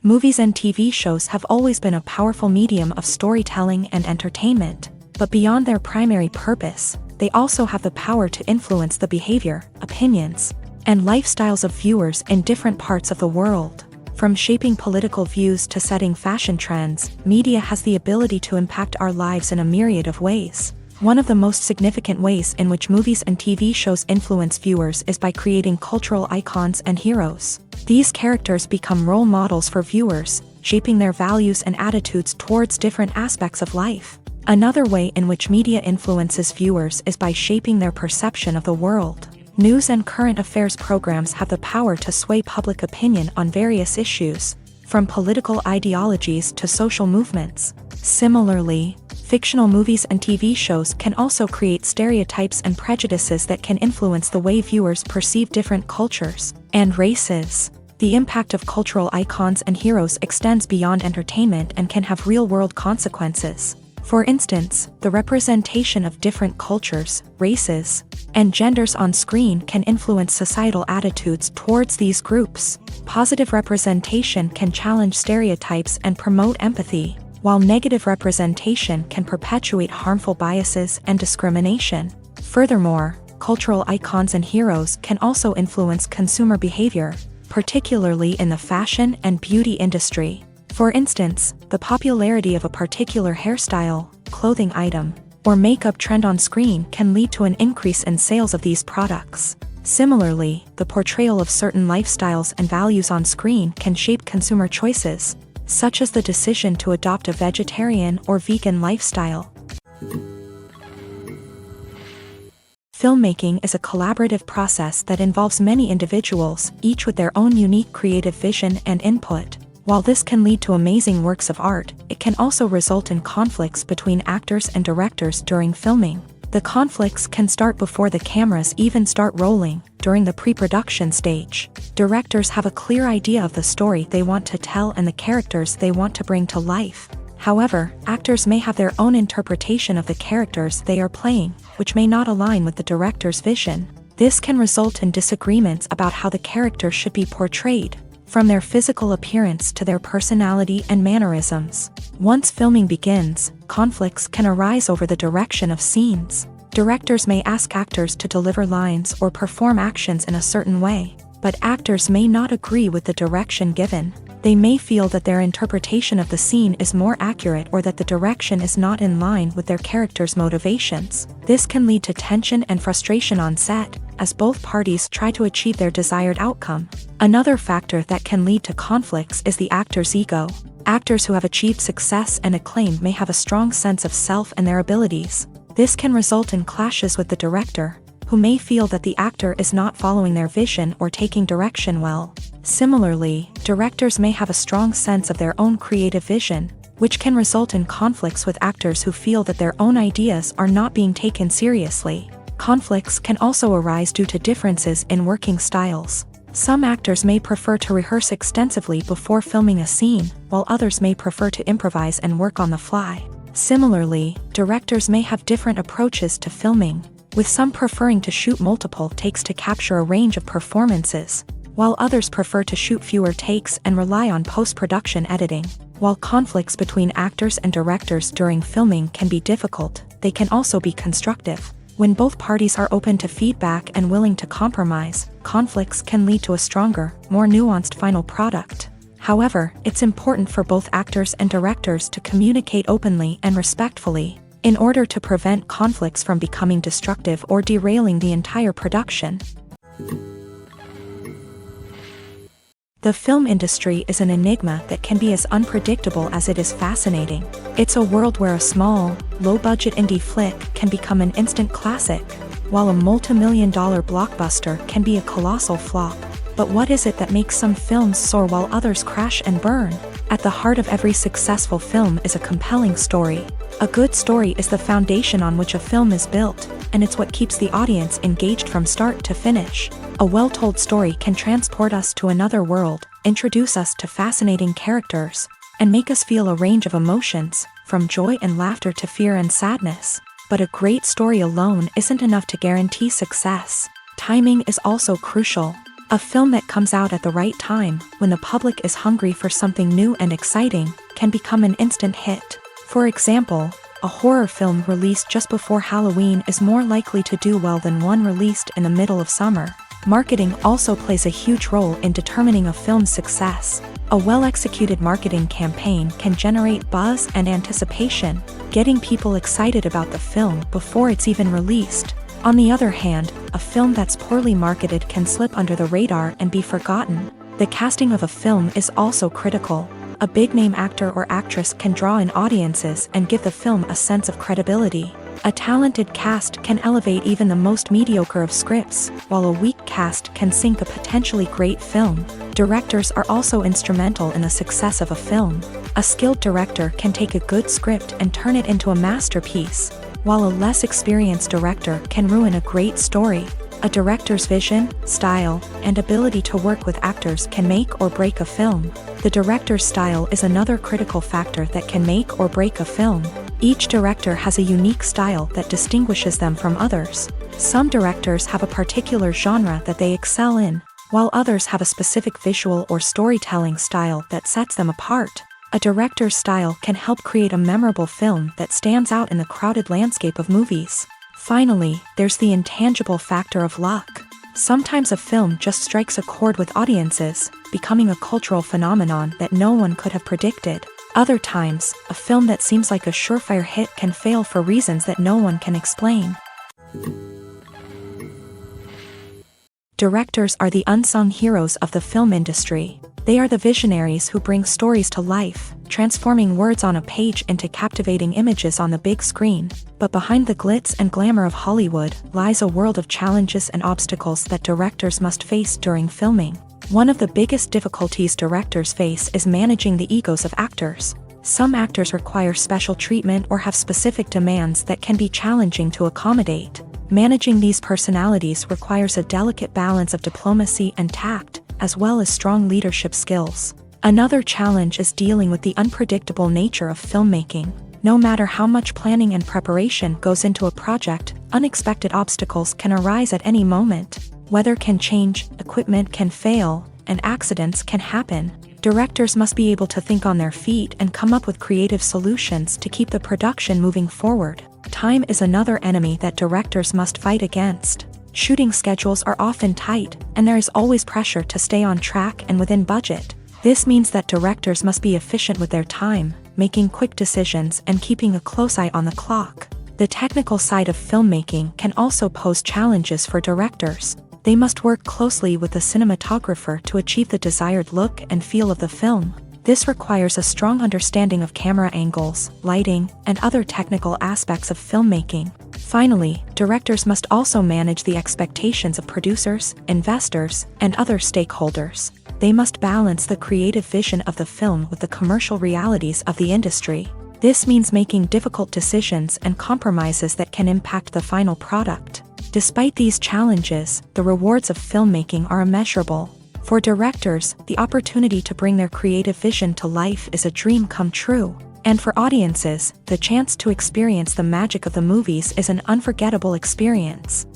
Movies and TV shows have always been a powerful medium of storytelling and entertainment, but beyond their primary purpose, they also have the power to influence the behavior, opinions, and lifestyles of viewers in different parts of the world. From shaping political views to setting fashion trends, media has the ability to impact our lives in a myriad of ways. One of the most significant ways in which movies and TV shows influence viewers is by creating cultural icons and heroes. These characters become role models for viewers, shaping their values and attitudes towards different aspects of life. Another way in which media influences viewers is by shaping their perception of the world. News and current affairs programs have the power to sway public opinion on various issues, from political ideologies to social movements. Similarly, fictional movies and TV shows can also create stereotypes and prejudices that can influence the way viewers perceive different cultures and races. The impact of cultural icons and heroes extends beyond entertainment and can have real-world consequences. For instance, the representation of different cultures, races, and genders on screen can influence societal attitudes towards these groups. Positive representation can challenge stereotypes and promote empathy, while negative representation can perpetuate harmful biases and discrimination. Furthermore, cultural icons and heroes can also influence consumer behavior, particularly in the fashion and beauty industry. For instance, the popularity of a particular hairstyle, clothing item, or makeup trend on screen can lead to an increase in sales of these products. Similarly, the portrayal of certain lifestyles and values on screen can shape consumer choices, such as the decision to adopt a vegetarian or vegan lifestyle. Filmmaking is a collaborative process that involves many individuals, each with their own unique creative vision and input. While this can lead to amazing works of art, it can also result in conflicts between actors and directors during filming. The conflicts can start before the cameras even start rolling, during the pre-production stage. Directors have a clear idea of the story they want to tell and the characters they want to bring to life. However, actors may have their own interpretation of the characters they are playing, which may not align with the director's vision. This can result in disagreements about how the character should be portrayed, from their physical appearance to their personality and mannerisms. Once filming begins, conflicts can arise over the direction of scenes. Directors may ask actors to deliver lines or perform actions in a certain way, but actors may not agree with the direction given. They may feel that their interpretation of the scene is more accurate or that the direction is not in line with their character's motivations. This can lead to tension and frustration on set, as both parties try to achieve their desired outcome. Another factor that can lead to conflicts is the actor's ego. Actors who have achieved success and acclaim may have a strong sense of self and their abilities. This can result in clashes with the director, who may feel that the actor is not following their vision or taking direction well. Similarly, directors may have a strong sense of their own creative vision, which can result in conflicts with actors who feel that their own ideas are not being taken seriously. Conflicts can also arise due to differences in working styles. Some actors may prefer to rehearse extensively before filming a scene, while others may prefer to improvise and work on the fly. Similarly, directors may have different approaches to filming, with some preferring to shoot multiple takes to capture a range of performances, while others prefer to shoot fewer takes and rely on post-production editing. While conflicts between actors and directors during filming can be difficult, they can also be constructive. When both parties are open to feedback and willing to compromise, conflicts can lead to a stronger, more nuanced final product. However, it's important for both actors and directors to communicate openly and respectfully, in order to prevent conflicts from becoming destructive or derailing the entire production. The film industry is an enigma that can be as unpredictable as it is fascinating. It's a world where a small, low-budget indie flick can become an instant classic, while a multi-million-dollar blockbuster can be a colossal flop. But what is it that makes some films soar while others crash and burn? At the heart of every successful film is a compelling story. A good story is the foundation on which a film is built, and it's what keeps the audience engaged from start to finish. A well-told story can transport us to another world, introduce us to fascinating characters, and make us feel a range of emotions, from joy and laughter to fear and sadness. But a great story alone isn't enough to guarantee success. Timing is also crucial. A film that comes out at the right time, when the public is hungry for something new and exciting, can become an instant hit. For example, a horror film released just before Halloween is more likely to do well than one released in the middle of summer. Marketing also plays a huge role in determining a film's success. A well-executed marketing campaign can generate buzz and anticipation, getting people excited about the film before it's even released. On the other hand, a film that's poorly marketed can slip under the radar and be forgotten. The casting of a film is also critical. A big-name actor or actress can draw in audiences and give the film a sense of credibility. A talented cast can elevate even the most mediocre of scripts, while a weak cast can sink a potentially great film. Directors are also instrumental in the success of a film. A skilled director can take a good script and turn it into a masterpiece, while a less experienced director can ruin a great story. A director's vision, style, and ability to work with actors can make or break a film. The director's style is another critical factor that can make or break a film. Each director has a unique style that distinguishes them from others. Some directors have a particular genre that they excel in, while others have a specific visual or storytelling style that sets them apart. A director's style can help create a memorable film that stands out in the crowded landscape of movies. Finally, there's the intangible factor of luck. Sometimes a film just strikes a chord with audiences, becoming a cultural phenomenon that no one could have predicted. Other times, a film that seems like a surefire hit can fail for reasons that no one can explain. Directors are the unsung heroes of the film industry. They are the visionaries who bring stories to life, transforming words on a page into captivating images on the big screen. But behind the glitz and glamour of Hollywood lies a world of challenges and obstacles that directors must face during filming. One of the biggest difficulties directors face is managing the egos of actors. Some actors require special treatment or have specific demands that can be challenging to accommodate. Managing these personalities requires a delicate balance of diplomacy and tact, as well as strong leadership skills. Another challenge is dealing with the unpredictable nature of filmmaking. No matter how much planning and preparation goes into a project, unexpected obstacles can arise at any moment. Weather can change, equipment can fail, and accidents can happen. Directors must be able to think on their feet and come up with creative solutions to keep the production moving forward. Time is another enemy that directors must fight against. Shooting schedules are often tight, and there is always pressure to stay on track and within budget. This means that directors must be efficient with their time, making quick decisions and keeping a close eye on the clock. The technical side of filmmaking can also pose challenges for directors. They must work closely with the cinematographer to achieve the desired look and feel of the film. This requires a strong understanding of camera angles, lighting, and other technical aspects of filmmaking. Finally, directors must also manage the expectations of producers, investors, and other stakeholders. They must balance the creative vision of the film with the commercial realities of the industry. This means making difficult decisions and compromises that can impact the final product. Despite these challenges, the rewards of filmmaking are immeasurable. For directors, the opportunity to bring their creative vision to life is a dream come true. And for audiences, the chance to experience the magic of the movies is an unforgettable experience.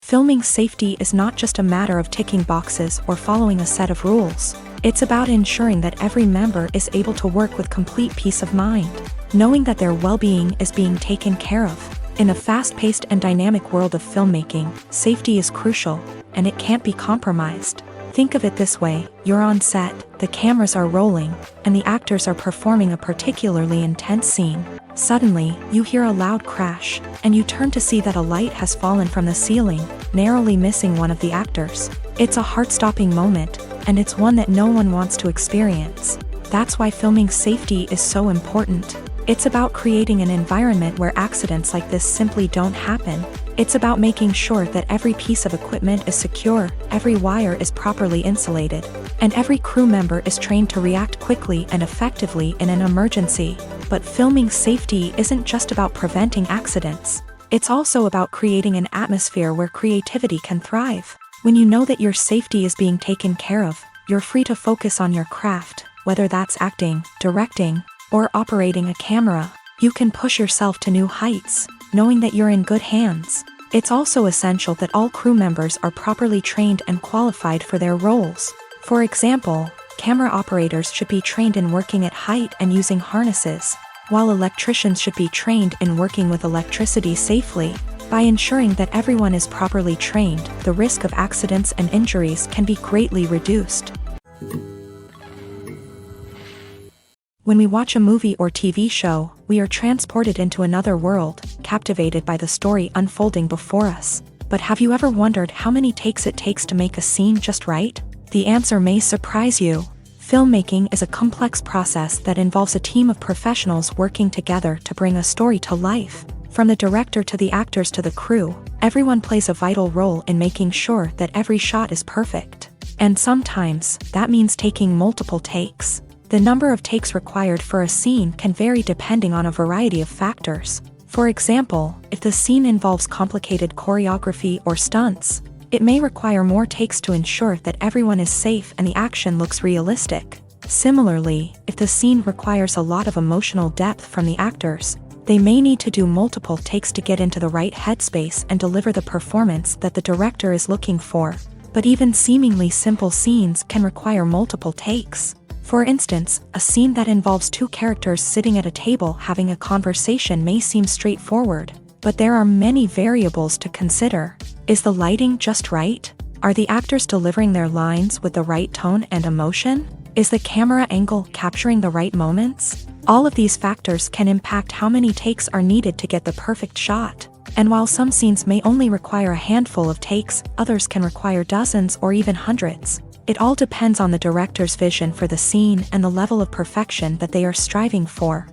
Filming safety is not just a matter of ticking boxes or following a set of rules. It's about ensuring that every member is able to work with complete peace of mind, knowing that their well-being is being taken care of. In a fast-paced and dynamic world of filmmaking, safety is crucial, and it can't be compromised. Think of it this way: you're on set, the cameras are rolling, and the actors are performing a particularly intense scene. Suddenly, you hear a loud crash, and you turn to see that a light has fallen from the ceiling, narrowly missing one of the actors. It's a heart-stopping moment, and it's one that no one wants to experience. That's why filming safety is so important. It's about creating an environment where accidents like this simply don't happen. It's about making sure that every piece of equipment is secure, every wire is properly insulated, and every crew member is trained to react quickly and effectively in an emergency. But filming safety isn't just about preventing accidents. It's also about creating an atmosphere where creativity can thrive. When you know that your safety is being taken care of, you're free to focus on your craft, whether that's acting, directing, or operating a camera. You can push yourself to new heights, knowing that you're in good hands. It's also essential that all crew members are properly trained and qualified for their roles. For example, camera operators should be trained in working at height and using harnesses, while electricians should be trained in working with electricity safely. By ensuring that everyone is properly trained, the risk of accidents and injuries can be greatly reduced. When we watch a movie or TV show, we are transported into another world, captivated by the story unfolding before us. But have you ever wondered how many takes it takes to make a scene just right? The answer may surprise you. Filmmaking is a complex process that involves a team of professionals working together to bring a story to life. From the director to the actors to the crew, everyone plays a vital role in making sure that every shot is perfect. And sometimes, that means taking multiple takes. The number of takes required for a scene can vary depending on a variety of factors. For example, if the scene involves complicated choreography or stunts, it may require more takes to ensure that everyone is safe and the action looks realistic. Similarly, if the scene requires a lot of emotional depth from the actors, they may need to do multiple takes to get into the right headspace and deliver the performance that the director is looking for. But even seemingly simple scenes can require multiple takes. For instance, a scene that involves two characters sitting at a table having a conversation may seem straightforward, but there are many variables to consider. Is the lighting just right? Are the actors delivering their lines with the right tone and emotion? Is the camera angle capturing the right moments? All of these factors can impact how many takes are needed to get the perfect shot. And while some scenes may only require a handful of takes, others can require dozens or even hundreds. It all depends on the director's vision for the scene and the level of perfection that they are striving for.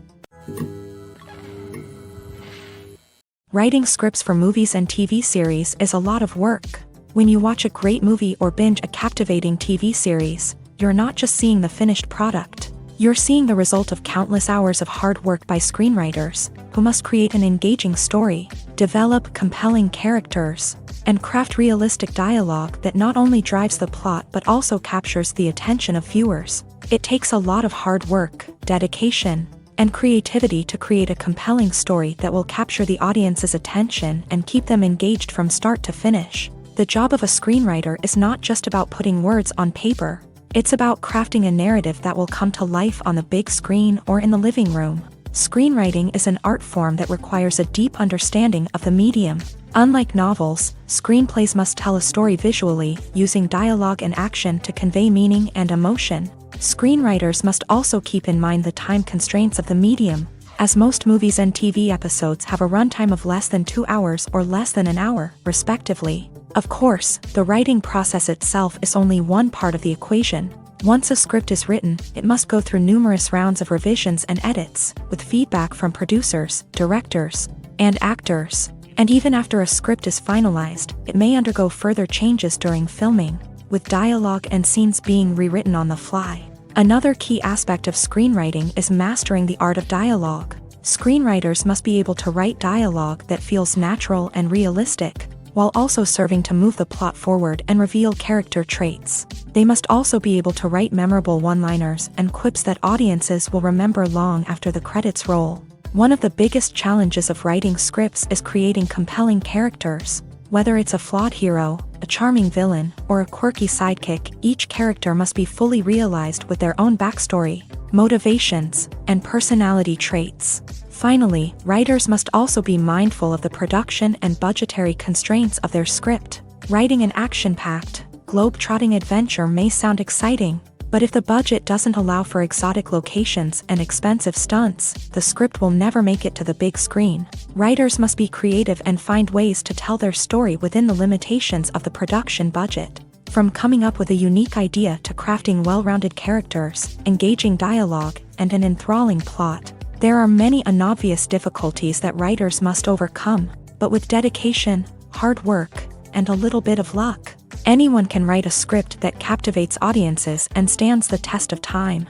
Writing scripts for movies and TV series is a lot of work. When you watch a great movie or binge a captivating TV series, you're not just seeing the finished product. You're seeing the result of countless hours of hard work by screenwriters, who must create an engaging story, develop compelling characters, and craft realistic dialogue that not only drives the plot but also captures the attention of viewers. It takes a lot of hard work, dedication, and creativity to create a compelling story that will capture the audience's attention and keep them engaged from start to finish. The job of a screenwriter is not just about putting words on paper. It's about crafting a narrative that will come to life on the big screen or in the living room. Screenwriting is an art form that requires a deep understanding of the medium. Unlike novels, screenplays must tell a story visually, using dialogue and action to convey meaning and emotion. Screenwriters must also keep in mind the time constraints of the medium, as most movies and TV episodes have a runtime of less than 2 hours or less than an hour, respectively. Of course, the writing process itself is only one part of the equation. Once a script is written, it must go through numerous rounds of revisions and edits, with feedback from producers, directors, and actors. And even after a script is finalized, it may undergo further changes during filming, with dialogue and scenes being rewritten on the fly. Another key aspect of screenwriting is mastering the art of dialogue. Screenwriters must be able to write dialogue that feels natural and realistic, while also serving to move the plot forward and reveal character traits. They must also be able to write memorable one-liners and quips that audiences will remember long after the credits roll. One of the biggest challenges of writing scripts is creating compelling characters. Whether it's a flawed hero, a charming villain, or a quirky sidekick, each character must be fully realized with their own backstory, motivations, and personality traits. Finally, writers must also be mindful of the production and budgetary constraints of their script. Writing an action-packed, globe-trotting adventure may sound exciting, but if the budget doesn't allow for exotic locations and expensive stunts, the script will never make it to the big screen. Writers must be creative and find ways to tell their story within the limitations of the production budget. From coming up with a unique idea to crafting well-rounded characters, engaging dialogue, and an enthralling plot, there are many unobvious difficulties that writers must overcome, but with dedication, hard work, and a little bit of luck, anyone can write a script that captivates audiences and stands the test of time.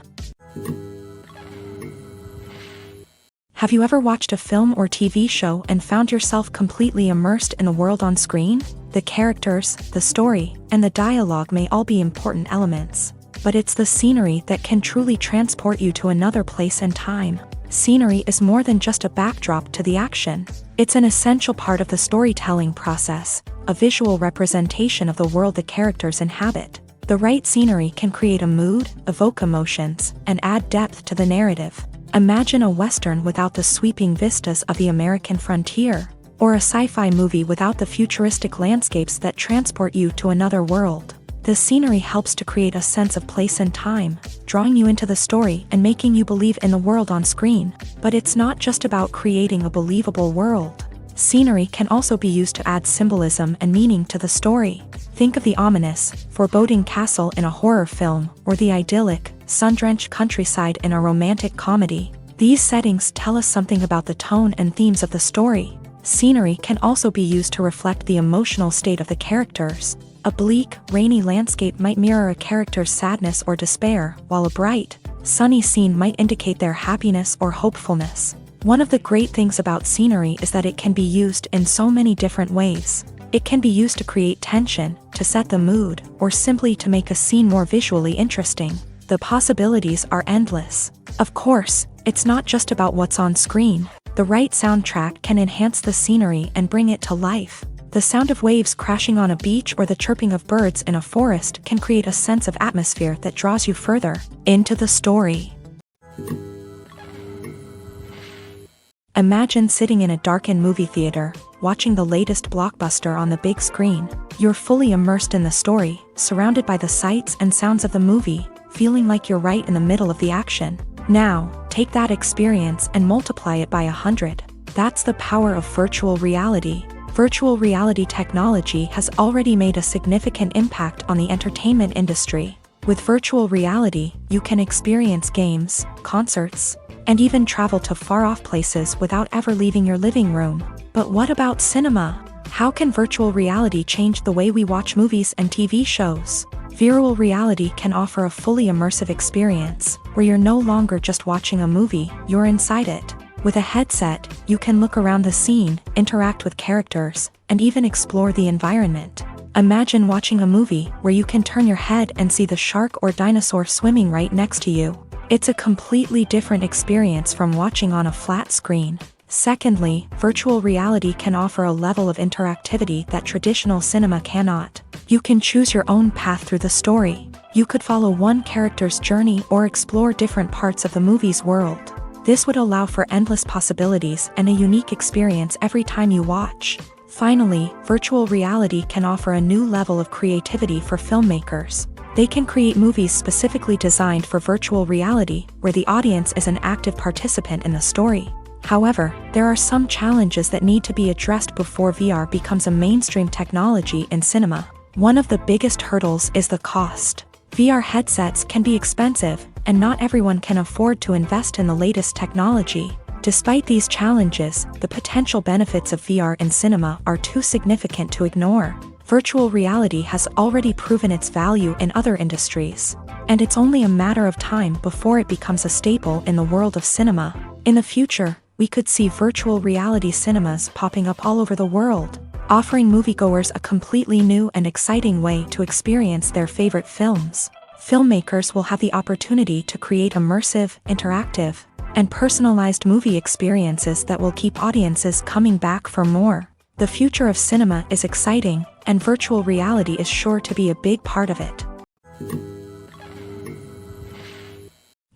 Have you ever watched a film or TV show and found yourself completely immersed in the world on screen? The characters, the story, and the dialogue may all be important elements, but it's the scenery that can truly transport you to another place and time. Scenery is more than just a backdrop to the action. It's an essential part of the storytelling process, a visual representation of the world the characters inhabit. The right scenery can create a mood, evoke emotions, and add depth to the narrative. Imagine a Western without the sweeping vistas of the American frontier, or a sci-fi movie without the futuristic landscapes that transport you to another world. The scenery helps to create a sense of place and time, drawing you into the story and making you believe in the world on screen. But it's not just about creating a believable world. Scenery can also be used to add symbolism and meaning to the story. Think of the ominous, foreboding castle in a horror film, or the idyllic, sun-drenched countryside in a romantic comedy. These settings tell us something about the tone and themes of the story. Scenery can also be used to reflect the emotional state of the characters. A bleak, rainy landscape might mirror a character's sadness or despair, while a bright, sunny scene might indicate their happiness or hopefulness. One of the great things about scenery is that it can be used in so many different ways. It can be used to create tension, to set the mood, or simply to make a scene more visually interesting. The possibilities are endless. Of course, it's not just about what's on screen. The right soundtrack can enhance the scenery and bring it to life. The sound of waves crashing on a beach or the chirping of birds in a forest can create a sense of atmosphere that draws you further into the story. Imagine sitting in a darkened movie theater, watching the latest blockbuster on the big screen. You're fully immersed in the story, surrounded by the sights and sounds of the movie, feeling like you're right in the middle of the action. Now, take that experience and multiply it by 100. That's the power of virtual reality. Virtual reality technology has already made a significant impact on the entertainment industry. With virtual reality, you can experience games, concerts, and even travel to far-off places without ever leaving your living room. But what about cinema? How can virtual reality change the way we watch movies and TV shows? Virtual reality can offer a fully immersive experience, where you're no longer just watching a movie, you're inside it. With a headset, you can look around the scene, interact with characters, and even explore the environment. Imagine watching a movie where you can turn your head and see the shark or dinosaur swimming right next to you. It's a completely different experience from watching on a flat screen. Secondly, virtual reality can offer a level of interactivity that traditional cinema cannot. You can choose your own path through the story. You could follow one character's journey or explore different parts of the movie's world. This would allow for endless possibilities and a unique experience every time you watch. Finally, virtual reality can offer a new level of creativity for filmmakers. They can create movies specifically designed for virtual reality, where the audience is an active participant in the story. However, there are some challenges that need to be addressed before VR becomes a mainstream technology in cinema. One of the biggest hurdles is the cost. VR headsets can be expensive, and not everyone can afford to invest in the latest technology. Despite these challenges, the potential benefits of VR in cinema are too significant to ignore. Virtual reality has already proven its value in other industries, and it's only a matter of time before it becomes a staple in the world of cinema. In the future, we could see virtual reality cinemas popping up all over the world, offering moviegoers a completely new and exciting way to experience their favorite films. Filmmakers will have the opportunity to create immersive, interactive, and personalized movie experiences that will keep audiences coming back for more. The future of cinema is exciting, and virtual reality is sure to be a big part of it.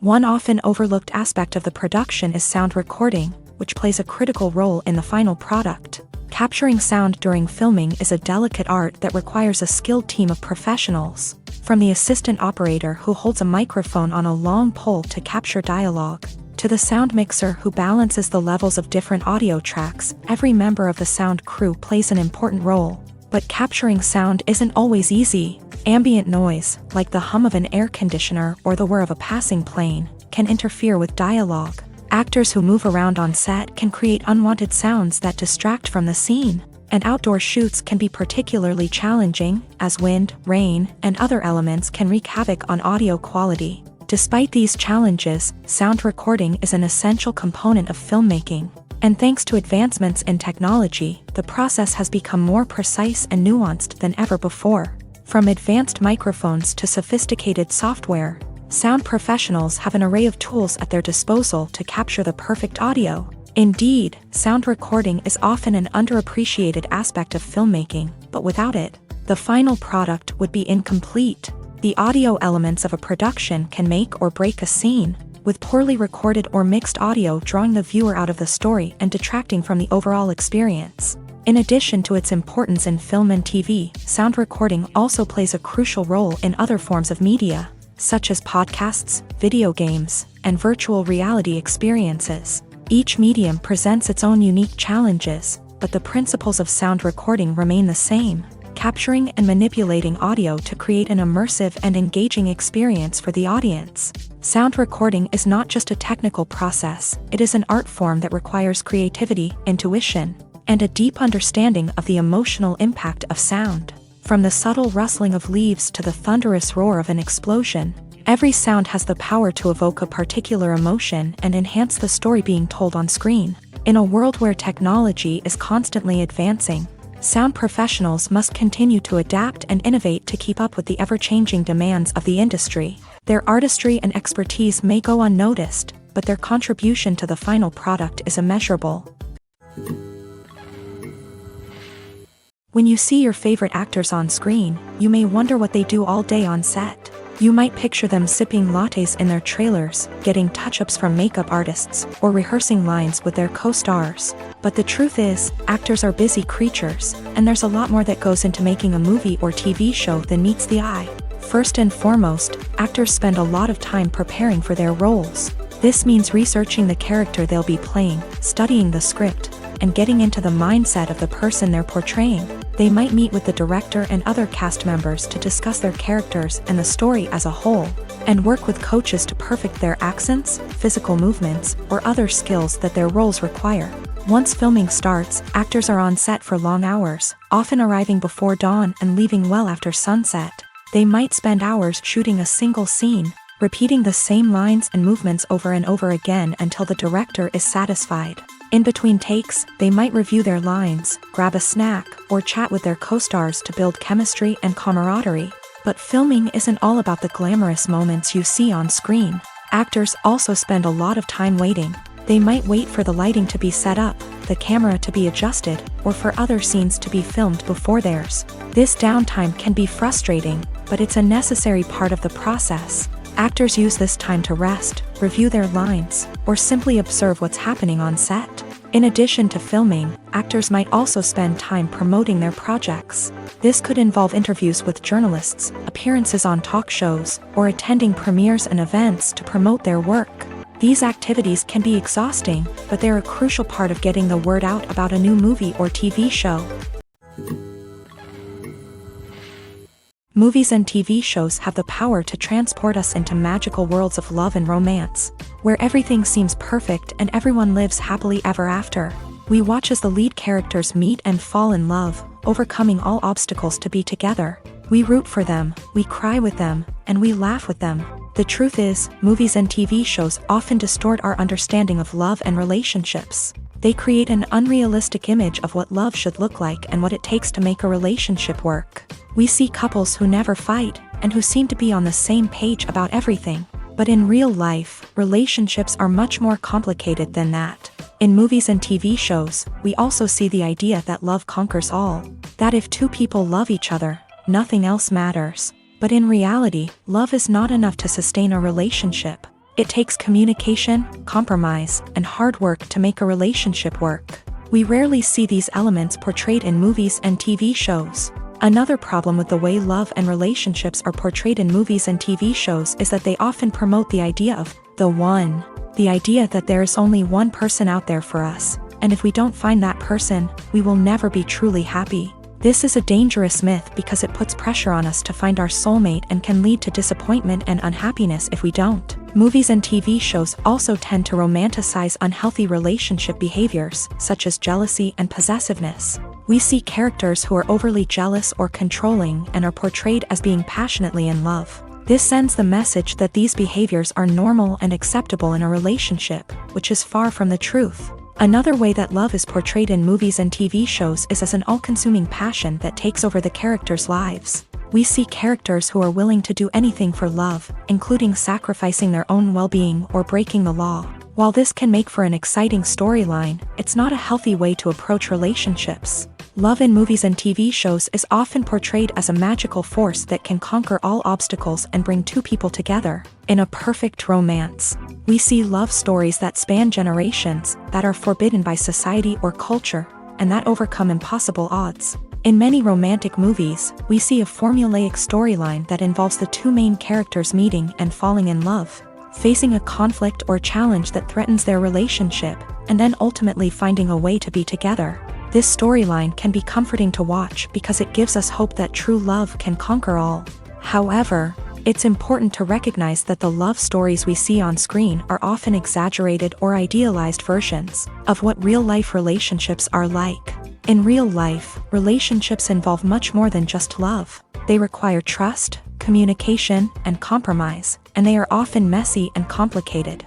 One often overlooked aspect of the production is sound recording, which plays a critical role in the final product. Capturing sound during filming is a delicate art that requires a skilled team of professionals. From the assistant operator who holds a microphone on a long pole to capture dialogue, to the sound mixer who balances the levels of different audio tracks, every member of the sound crew plays an important role. But capturing sound isn't always easy. Ambient noise, like the hum of an air conditioner or the whir of a passing plane, can interfere with dialogue. Actors who move around on set can create unwanted sounds that distract from the scene. And outdoor shoots can be particularly challenging, as wind, rain, and other elements can wreak havoc on audio quality. Despite these challenges, sound recording is an essential component of filmmaking. And thanks to advancements in technology, the process has become more precise and nuanced than ever before. From advanced microphones to sophisticated software, sound professionals have an array of tools at their disposal to capture the perfect audio. Indeed, sound recording is often an underappreciated aspect of filmmaking, but without it, the final product would be incomplete. The audio elements of a production can make or break a scene, with poorly recorded or mixed audio drawing the viewer out of the story and detracting from the overall experience. In addition to its importance in film and TV, sound recording also plays a crucial role in other forms of media, such as podcasts, video games, and virtual reality experiences. Each medium presents its own unique challenges, but the principles of sound recording remain the same, capturing and manipulating audio to create an immersive and engaging experience for the audience. Sound recording is not just a technical process, it is an art form that requires creativity, intuition, and a deep understanding of the emotional impact of sound. From the subtle rustling of leaves to the thunderous roar of an explosion, every sound has the power to evoke a particular emotion and enhance the story being told on screen. In a world where technology is constantly advancing, sound professionals must continue to adapt and innovate to keep up with the ever-changing demands of the industry. Their artistry and expertise may go unnoticed, but their contribution to the final product is immeasurable. When you see your favorite actors on screen, you may wonder what they do all day on set. You might picture them sipping lattes in their trailers, getting touch-ups from makeup artists, or rehearsing lines with their co-stars. But the truth is, actors are busy creatures, and there's a lot more that goes into making a movie or TV show than meets the eye. First and foremost, actors spend a lot of time preparing for their roles. This means researching the character they'll be playing, studying the script, and getting into the mindset of the person they're portraying. They might meet with the director and other cast members to discuss their characters and the story as a whole, and work with coaches to perfect their accents, physical movements, or other skills that their roles require. Once filming starts, actors are on set for long hours, often arriving before dawn and leaving well after sunset. They might spend hours shooting a single scene, repeating the same lines and movements over and over again until the director is satisfied. In between takes, they might review their lines, grab a snack, or chat with their co-stars to build chemistry and camaraderie. But filming isn't all about the glamorous moments you see on screen. Actors also spend a lot of time waiting. They might wait for the lighting to be set up, the camera to be adjusted, or for other scenes to be filmed before theirs. This downtime can be frustrating, but it's a necessary part of the process. Actors use this time to rest, review their lines, or simply observe what's happening on set. In addition to filming, actors might also spend time promoting their projects. This could involve interviews with journalists, appearances on talk shows, or attending premieres and events to promote their work. These activities can be exhausting, but they're a crucial part of getting the word out about a new movie or TV show. Movies and TV shows have the power to transport us into magical worlds of love and romance, where everything seems perfect and everyone lives happily ever after. We watch as the lead characters meet and fall in love, overcoming all obstacles to be together. We root for them, we cry with them, and we laugh with them. The truth is, movies and TV shows often distort our understanding of love and relationships. They create an unrealistic image of what love should look like and what it takes to make a relationship work. We see couples who never fight, and who seem to be on the same page about everything. But in real life, relationships are much more complicated than that. In movies and TV shows, we also see the idea that love conquers all. That if two people love each other, nothing else matters. But in reality, love is not enough to sustain a relationship. It takes communication, compromise, and hard work to make a relationship work. We rarely see these elements portrayed in movies and TV shows. Another problem with the way love and relationships are portrayed in movies and TV shows is that they often promote the idea of the one. The idea that there is only one person out there for us, and if we don't find that person, we will never be truly happy. This is a dangerous myth because it puts pressure on us to find our soulmate and can lead to disappointment and unhappiness if we don't. Movies and TV shows also tend to romanticize unhealthy relationship behaviors, such as jealousy and possessiveness. We see characters who are overly jealous or controlling and are portrayed as being passionately in love. This sends the message that these behaviors are normal and acceptable in a relationship, which is far from the truth. Another way that love is portrayed in movies and TV shows is as an all-consuming passion that takes over the characters' lives. We see characters who are willing to do anything for love, including sacrificing their own well-being or breaking the law. While this can make for an exciting storyline, it's not a healthy way to approach relationships. Love in movies and TV shows is often portrayed as a magical force that can conquer all obstacles and bring two people together. In a perfect romance, we see love stories that span generations, that are forbidden by society or culture, and that overcome impossible odds. In many romantic movies, we see a formulaic storyline that involves the two main characters meeting and falling in love, facing a conflict or challenge that threatens their relationship, and then ultimately finding a way to be together. This storyline can be comforting to watch because it gives us hope that true love can conquer all. However, it's important to recognize that the love stories we see on screen are often exaggerated or idealized versions of what real-life relationships are like. In real life, relationships involve much more than just love. They require trust, communication, and compromise, and they are often messy and complicated.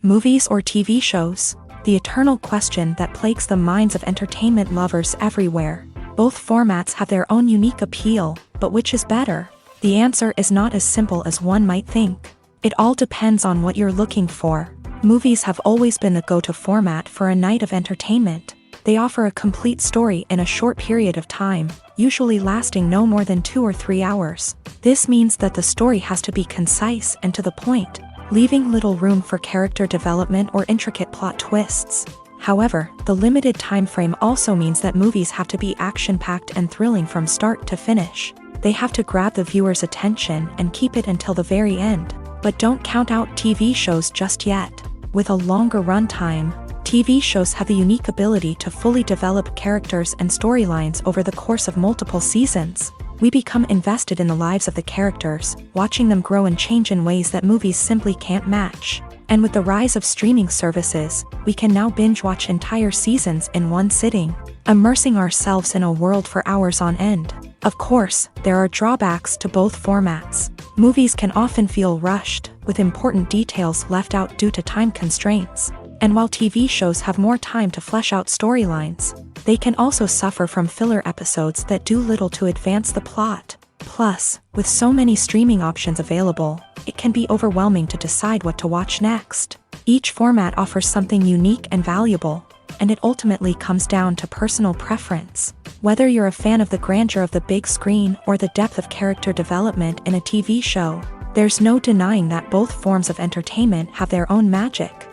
Movies or TV shows? The eternal question that plagues the minds of entertainment lovers everywhere. Both formats have their own unique appeal, but which is better? The answer is not as simple as one might think. It all depends on what you're looking for. Movies have always been the go-to format for a night of entertainment. They offer a complete story in a short period of time, usually lasting no more than 2 or 3 hours. This means that the story has to be concise and to the point, leaving little room for character development or intricate plot twists. However, the limited time frame also means that movies have to be action-packed and thrilling from start to finish. They have to grab the viewer's attention and keep it until the very end. But don't count out TV shows just yet. With a longer runtime, TV shows have the unique ability to fully develop characters and storylines over the course of multiple seasons. We become invested in the lives of the characters, watching them grow and change in ways that movies simply can't match. And with the rise of streaming services, we can now binge-watch entire seasons in one sitting, immersing ourselves in a world for hours on end. Of course, there are drawbacks to both formats. Movies can often feel rushed, with important details left out due to time constraints. And while TV shows have more time to flesh out storylines, they can also suffer from filler episodes that do little to advance the plot. Plus, with so many streaming options available, it can be overwhelming to decide what to watch next. Each format offers something unique and valuable, and it ultimately comes down to personal preference. Whether you're a fan of the grandeur of the big screen or the depth of character development in a TV show, there's no denying that both forms of entertainment have their own magic.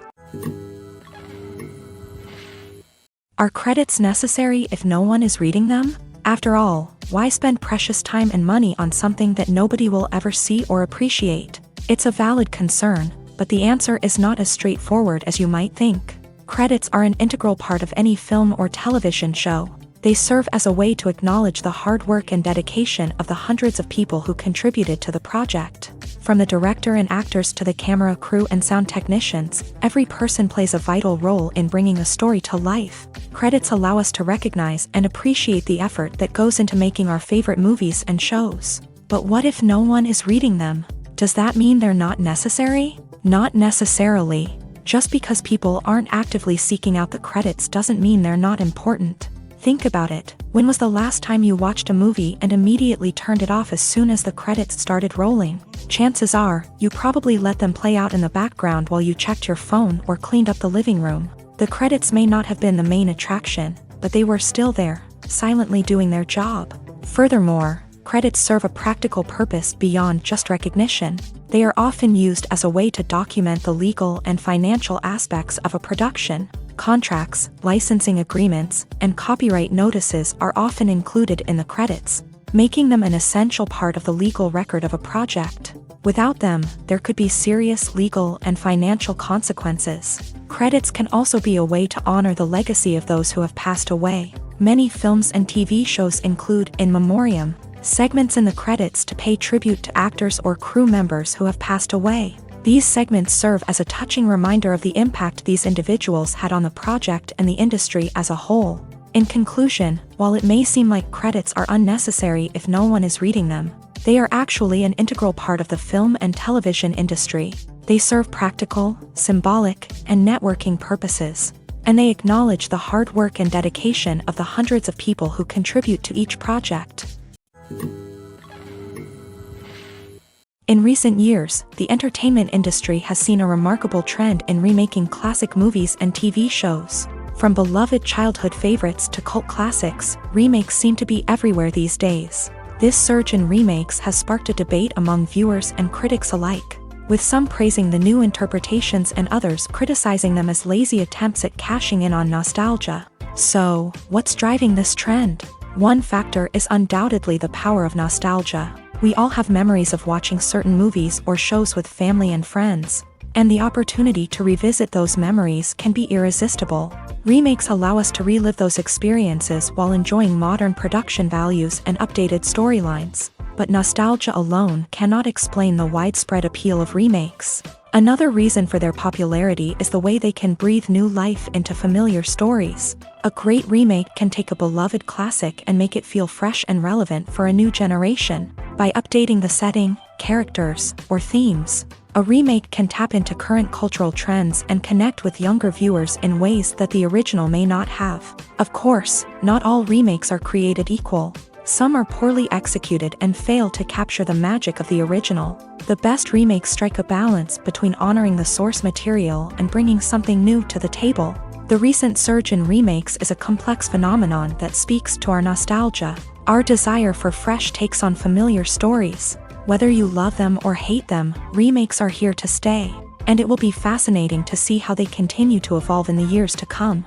Are credits necessary if no one is reading them? After all, why spend precious time and money on something that nobody will ever see or appreciate? It's a valid concern, but the answer is not as straightforward as you might think. Credits are an integral part of any film or television show. They serve as a way to acknowledge the hard work and dedication of the hundreds of people who contributed to the project. From the director and actors to the camera crew and sound technicians, every person plays a vital role in bringing a story to life. Credits allow us to recognize and appreciate the effort that goes into making our favorite movies and shows. But what if no one is reading them? Does that mean they're not necessary? Not necessarily. Just because people aren't actively seeking out the credits doesn't mean they're not important. Think about it. When was the last time you watched a movie and immediately turned it off as soon as the credits started rolling? Chances are, you probably let them play out in the background while you checked your phone or cleaned up the living room. The credits may not have been the main attraction, but they were still there, silently doing their job. Furthermore, credits serve a practical purpose beyond just recognition. They are often used as a way to document the legal and financial aspects of a production. Contracts, licensing agreements, and copyright notices are often included in the credits, making them an essential part of the legal record of a project. Without them, there could be serious legal and financial consequences. Credits can also be a way to honor the legacy of those who have passed away. Many films and TV shows include in memoriam segments in the credits to pay tribute to actors or crew members who have passed away. These segments serve as a touching reminder of the impact these individuals had on the project and the industry as a whole. In conclusion, while it may seem like credits are unnecessary if no one is reading them, they are actually an integral part of the film and television industry. They serve practical, symbolic, and networking purposes. and they acknowledge the hard work and dedication of the hundreds of people who contribute to each project. In recent years, the entertainment industry has seen a remarkable trend in remaking classic movies and TV shows. From beloved childhood favorites to cult classics, remakes seem to be everywhere these days. This surge in remakes has sparked a debate among viewers and critics alike, with some praising the new interpretations and others criticizing them as lazy attempts at cashing in on nostalgia. So, what's driving this trend? One factor is undoubtedly the power of nostalgia. We all have memories of watching certain movies or shows with family and friends, and the opportunity to revisit those memories can be irresistible. Remakes allow us to relive those experiences while enjoying modern production values and updated storylines. But nostalgia alone cannot explain the widespread appeal of remakes. Another reason for their popularity is the way they can breathe new life into familiar stories. A great remake can take a beloved classic and make it feel fresh and relevant for a new generation. By updating the setting, characters, or themes, a remake can tap into current cultural trends and connect with younger viewers in ways that the original may not have. Of course, not all remakes are created equal. Some are poorly executed and fail to capture the magic of the original. The best remakes strike a balance between honoring the source material and bringing something new to the table. The recent surge in remakes is a complex phenomenon that speaks to our nostalgia, our desire for fresh takes on familiar stories. Whether you love them or hate them, remakes are here to stay, and it will be fascinating to see how they continue to evolve in the years to come.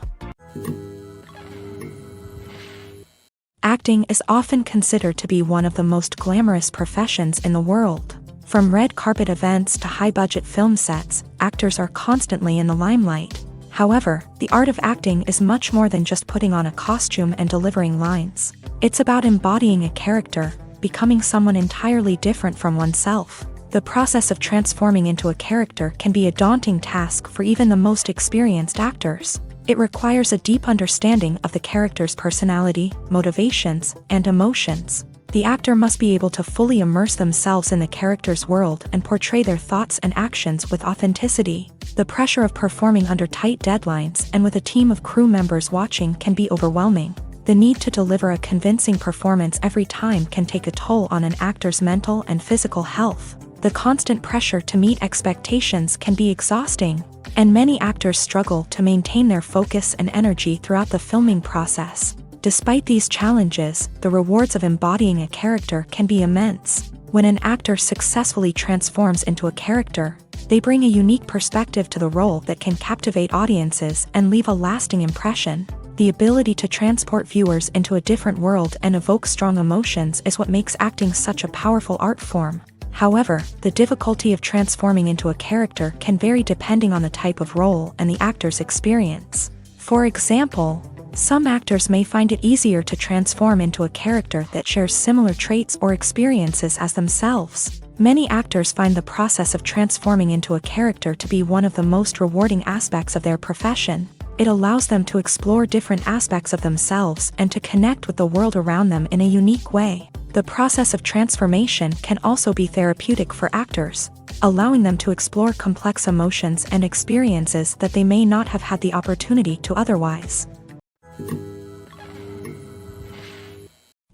Acting is often considered to be one of the most glamorous professions in the world. From red carpet events to high-budget film sets, actors are constantly in the limelight. However, the art of acting is much more than just putting on a costume and delivering lines. It's about embodying a character, becoming someone entirely different from oneself. The process of transforming into a character can be a daunting task for even the most experienced actors. It requires a deep understanding of the character's personality, motivations, and emotions. The actor must be able to fully immerse themselves in the character's world and portray their thoughts and actions with authenticity. The pressure of performing under tight deadlines and with a team of crew members watching can be overwhelming. The need to deliver a convincing performance every time can take a toll on an actor's mental and physical health. The constant pressure to meet expectations can be exhausting, and many actors struggle to maintain their focus and energy throughout the filming process. Despite these challenges, the rewards of embodying a character can be immense. When an actor successfully transforms into a character, they bring a unique perspective to the role that can captivate audiences and leave a lasting impression. The ability to transport viewers into a different world and evoke strong emotions is what makes acting such a powerful art form. However, the difficulty of transforming into a character can vary depending on the type of role and the actor's experience. For example, some actors may find it easier to transform into a character that shares similar traits or experiences as themselves. Many actors find the process of transforming into a character to be one of the most rewarding aspects of their profession. It allows them to explore different aspects of themselves and to connect with the world around them in a unique way. The process of transformation can also be therapeutic for actors, allowing them to explore complex emotions and experiences that they may not have had the opportunity to otherwise.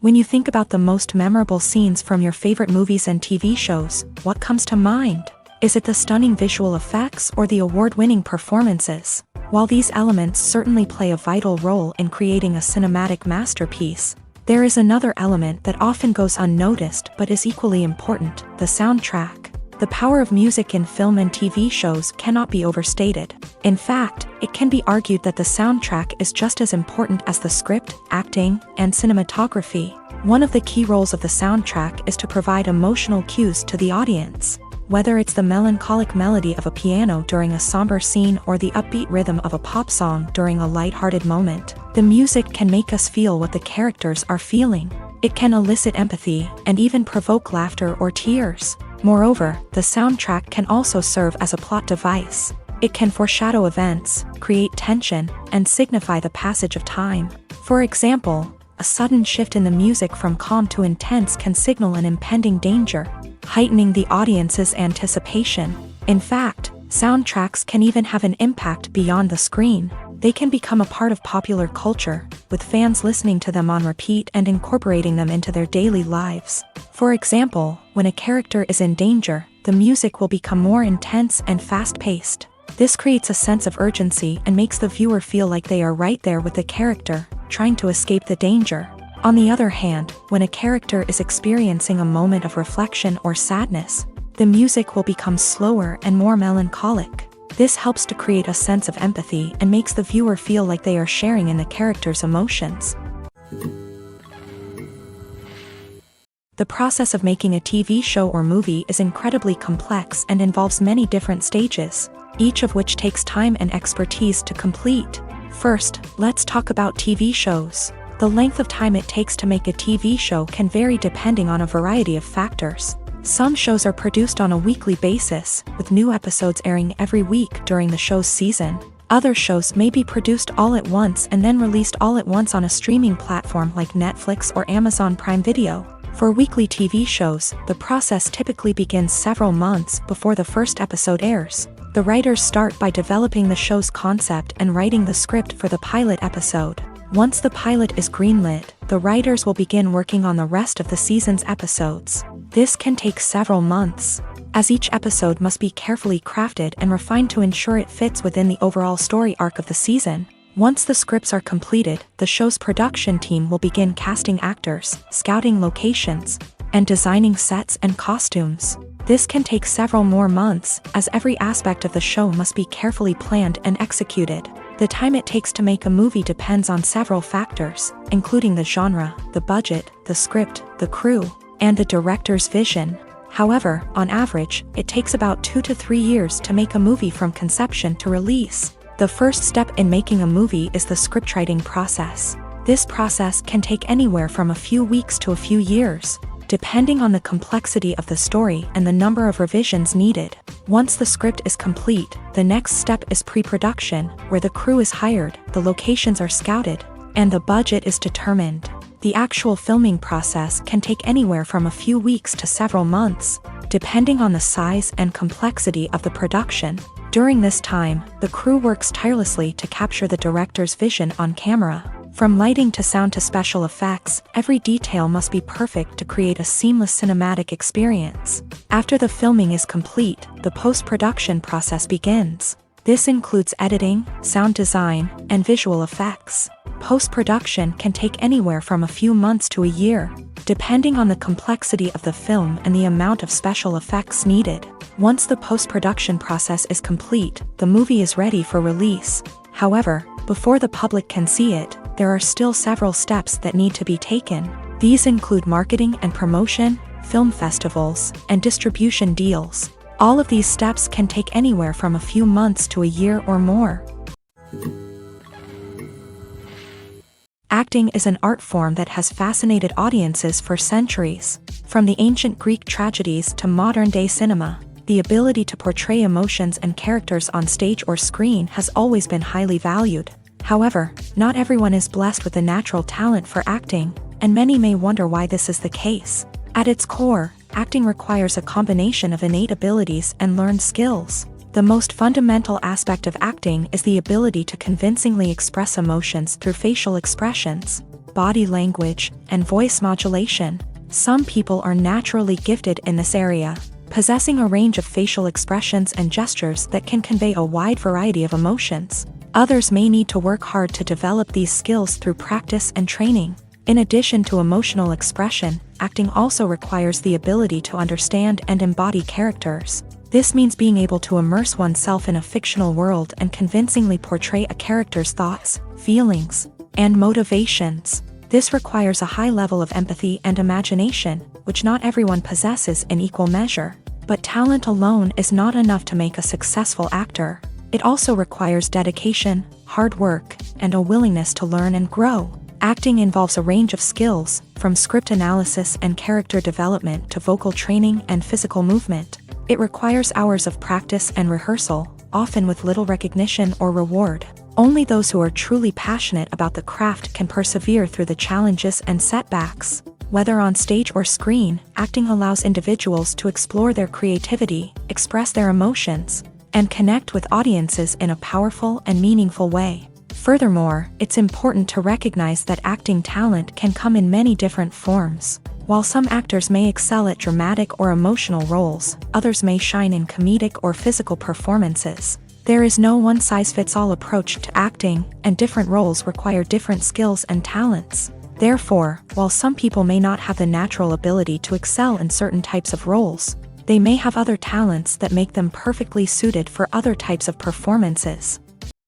When you think about the most memorable scenes from your favorite movies and TV shows, what comes to mind? Is it the stunning visual effects or the award-winning performances? While these elements certainly play a vital role in creating a cinematic masterpiece, there is another element that often goes unnoticed but is equally important: the soundtrack. The power of music in film and TV shows cannot be overstated. In fact, it can be argued that the soundtrack is just as important as the script, acting, and cinematography. One of the key roles of the soundtrack is to provide emotional cues to the audience. Whether it's the melancholic melody of a piano during a somber scene or the upbeat rhythm of a pop song during a light-hearted moment, the music can make us feel what the characters are feeling. It can elicit empathy and even provoke laughter or tears. Moreover, the soundtrack can also serve as a plot device. It can foreshadow events, create tension, and signify the passage of time. For example, a sudden shift in the music from calm to intense can signal an impending danger, heightening the audience's anticipation. In fact, soundtracks can even have an impact beyond the screen. They can become a part of popular culture, with fans listening to them on repeat and incorporating them into their daily lives. For example, when a character is in danger, the music will become more intense and fast-paced. This creates a sense of urgency and makes the viewer feel like they are right there with the character, trying to escape the danger. On the other hand, when a character is experiencing a moment of reflection or sadness, the music will become slower and more melancholic. This helps to create a sense of empathy and makes the viewer feel like they are sharing in the character's emotions. The process of making a TV show or movie is incredibly complex and involves many different stages, each of which takes time and expertise to complete. First, let's talk about TV shows. The length of time it takes to make a TV show can vary depending on a variety of factors. Some shows are produced on a weekly basis, with new episodes airing every week during the show's season. Other shows may be produced all at once and then released all at once on a streaming platform like Netflix or Amazon Prime Video. For weekly TV shows, the process typically begins several months before the first episode airs. The writers start by developing the show's concept and writing the script for the pilot episode. Once the pilot is greenlit, the writers will begin working on the rest of the season's episodes. This can take several months, as each episode must be carefully crafted and refined to ensure it fits within the overall story arc of the season. Once the scripts are completed, the show's production team will begin casting actors, scouting locations, and designing sets and costumes. This can take several more months, as every aspect of the show must be carefully planned and executed. The time it takes to make a movie depends on several factors, including the genre, the budget, the script, the crew, and the director's vision. However, on average, it takes about 2 to 3 years to make a movie from conception to release. The first step in making a movie is the scriptwriting process. This process can take anywhere from a few weeks to a few years, depending on the complexity of the story and the number of revisions needed. Once the script is complete, the next step is pre-production, where the crew is hired, the locations are scouted, and the budget is determined. The actual filming process can take anywhere from a few weeks to several months, depending on the size and complexity of the production. During this time, the crew works tirelessly to capture the director's vision on camera. From lighting to sound to special effects, every detail must be perfect to create a seamless cinematic experience. After the filming is complete, the post-production process begins. This includes editing, sound design, and visual effects. Post-production can take anywhere from a few months to a year, depending on the complexity of the film and the amount of special effects needed. Once the post-production process is complete, the movie is ready for release. However, before the public can see it, there are still several steps that need to be taken. These include marketing and promotion, film festivals, and distribution deals. All of these steps can take anywhere from a few months to a year or more. Acting is an art form that has fascinated audiences for centuries. From the ancient Greek tragedies to modern-day cinema, the ability to portray emotions and characters on stage or screen has always been highly valued. However, not everyone is blessed with a natural talent for acting, and many may wonder why this is the case. At its core, acting requires a combination of innate abilities and learned skills. The most fundamental aspect of acting is the ability to convincingly express emotions through facial expressions, body language, and voice modulation. Some people are naturally gifted in this area, possessing a range of facial expressions and gestures that can convey a wide variety of emotions. Others may need to work hard to develop these skills through practice and training. In addition to emotional expression, acting also requires the ability to understand and embody characters. This means being able to immerse oneself in a fictional world and convincingly portray a character's thoughts, feelings, and motivations. This requires a high level of empathy and imagination, which not everyone possesses in equal measure. But talent alone is not enough to make a successful actor. It also requires dedication, hard work, and a willingness to learn and grow. Acting involves a range of skills, from script analysis and character development to vocal training and physical movement. It requires hours of practice and rehearsal, often with little recognition or reward. Only those who are truly passionate about the craft can persevere through the challenges and setbacks. Whether on stage or screen, acting allows individuals to explore their creativity, express their emotions, and connect with audiences in a powerful and meaningful way. Furthermore, it's important to recognize that acting talent can come in many different forms. While some actors may excel at dramatic or emotional roles, others may shine in comedic or physical performances. There is no one-size-fits-all approach to acting, and different roles require different skills and talents. Therefore, while some people may not have the natural ability to excel in certain types of roles, they may have other talents that make them perfectly suited for other types of performances.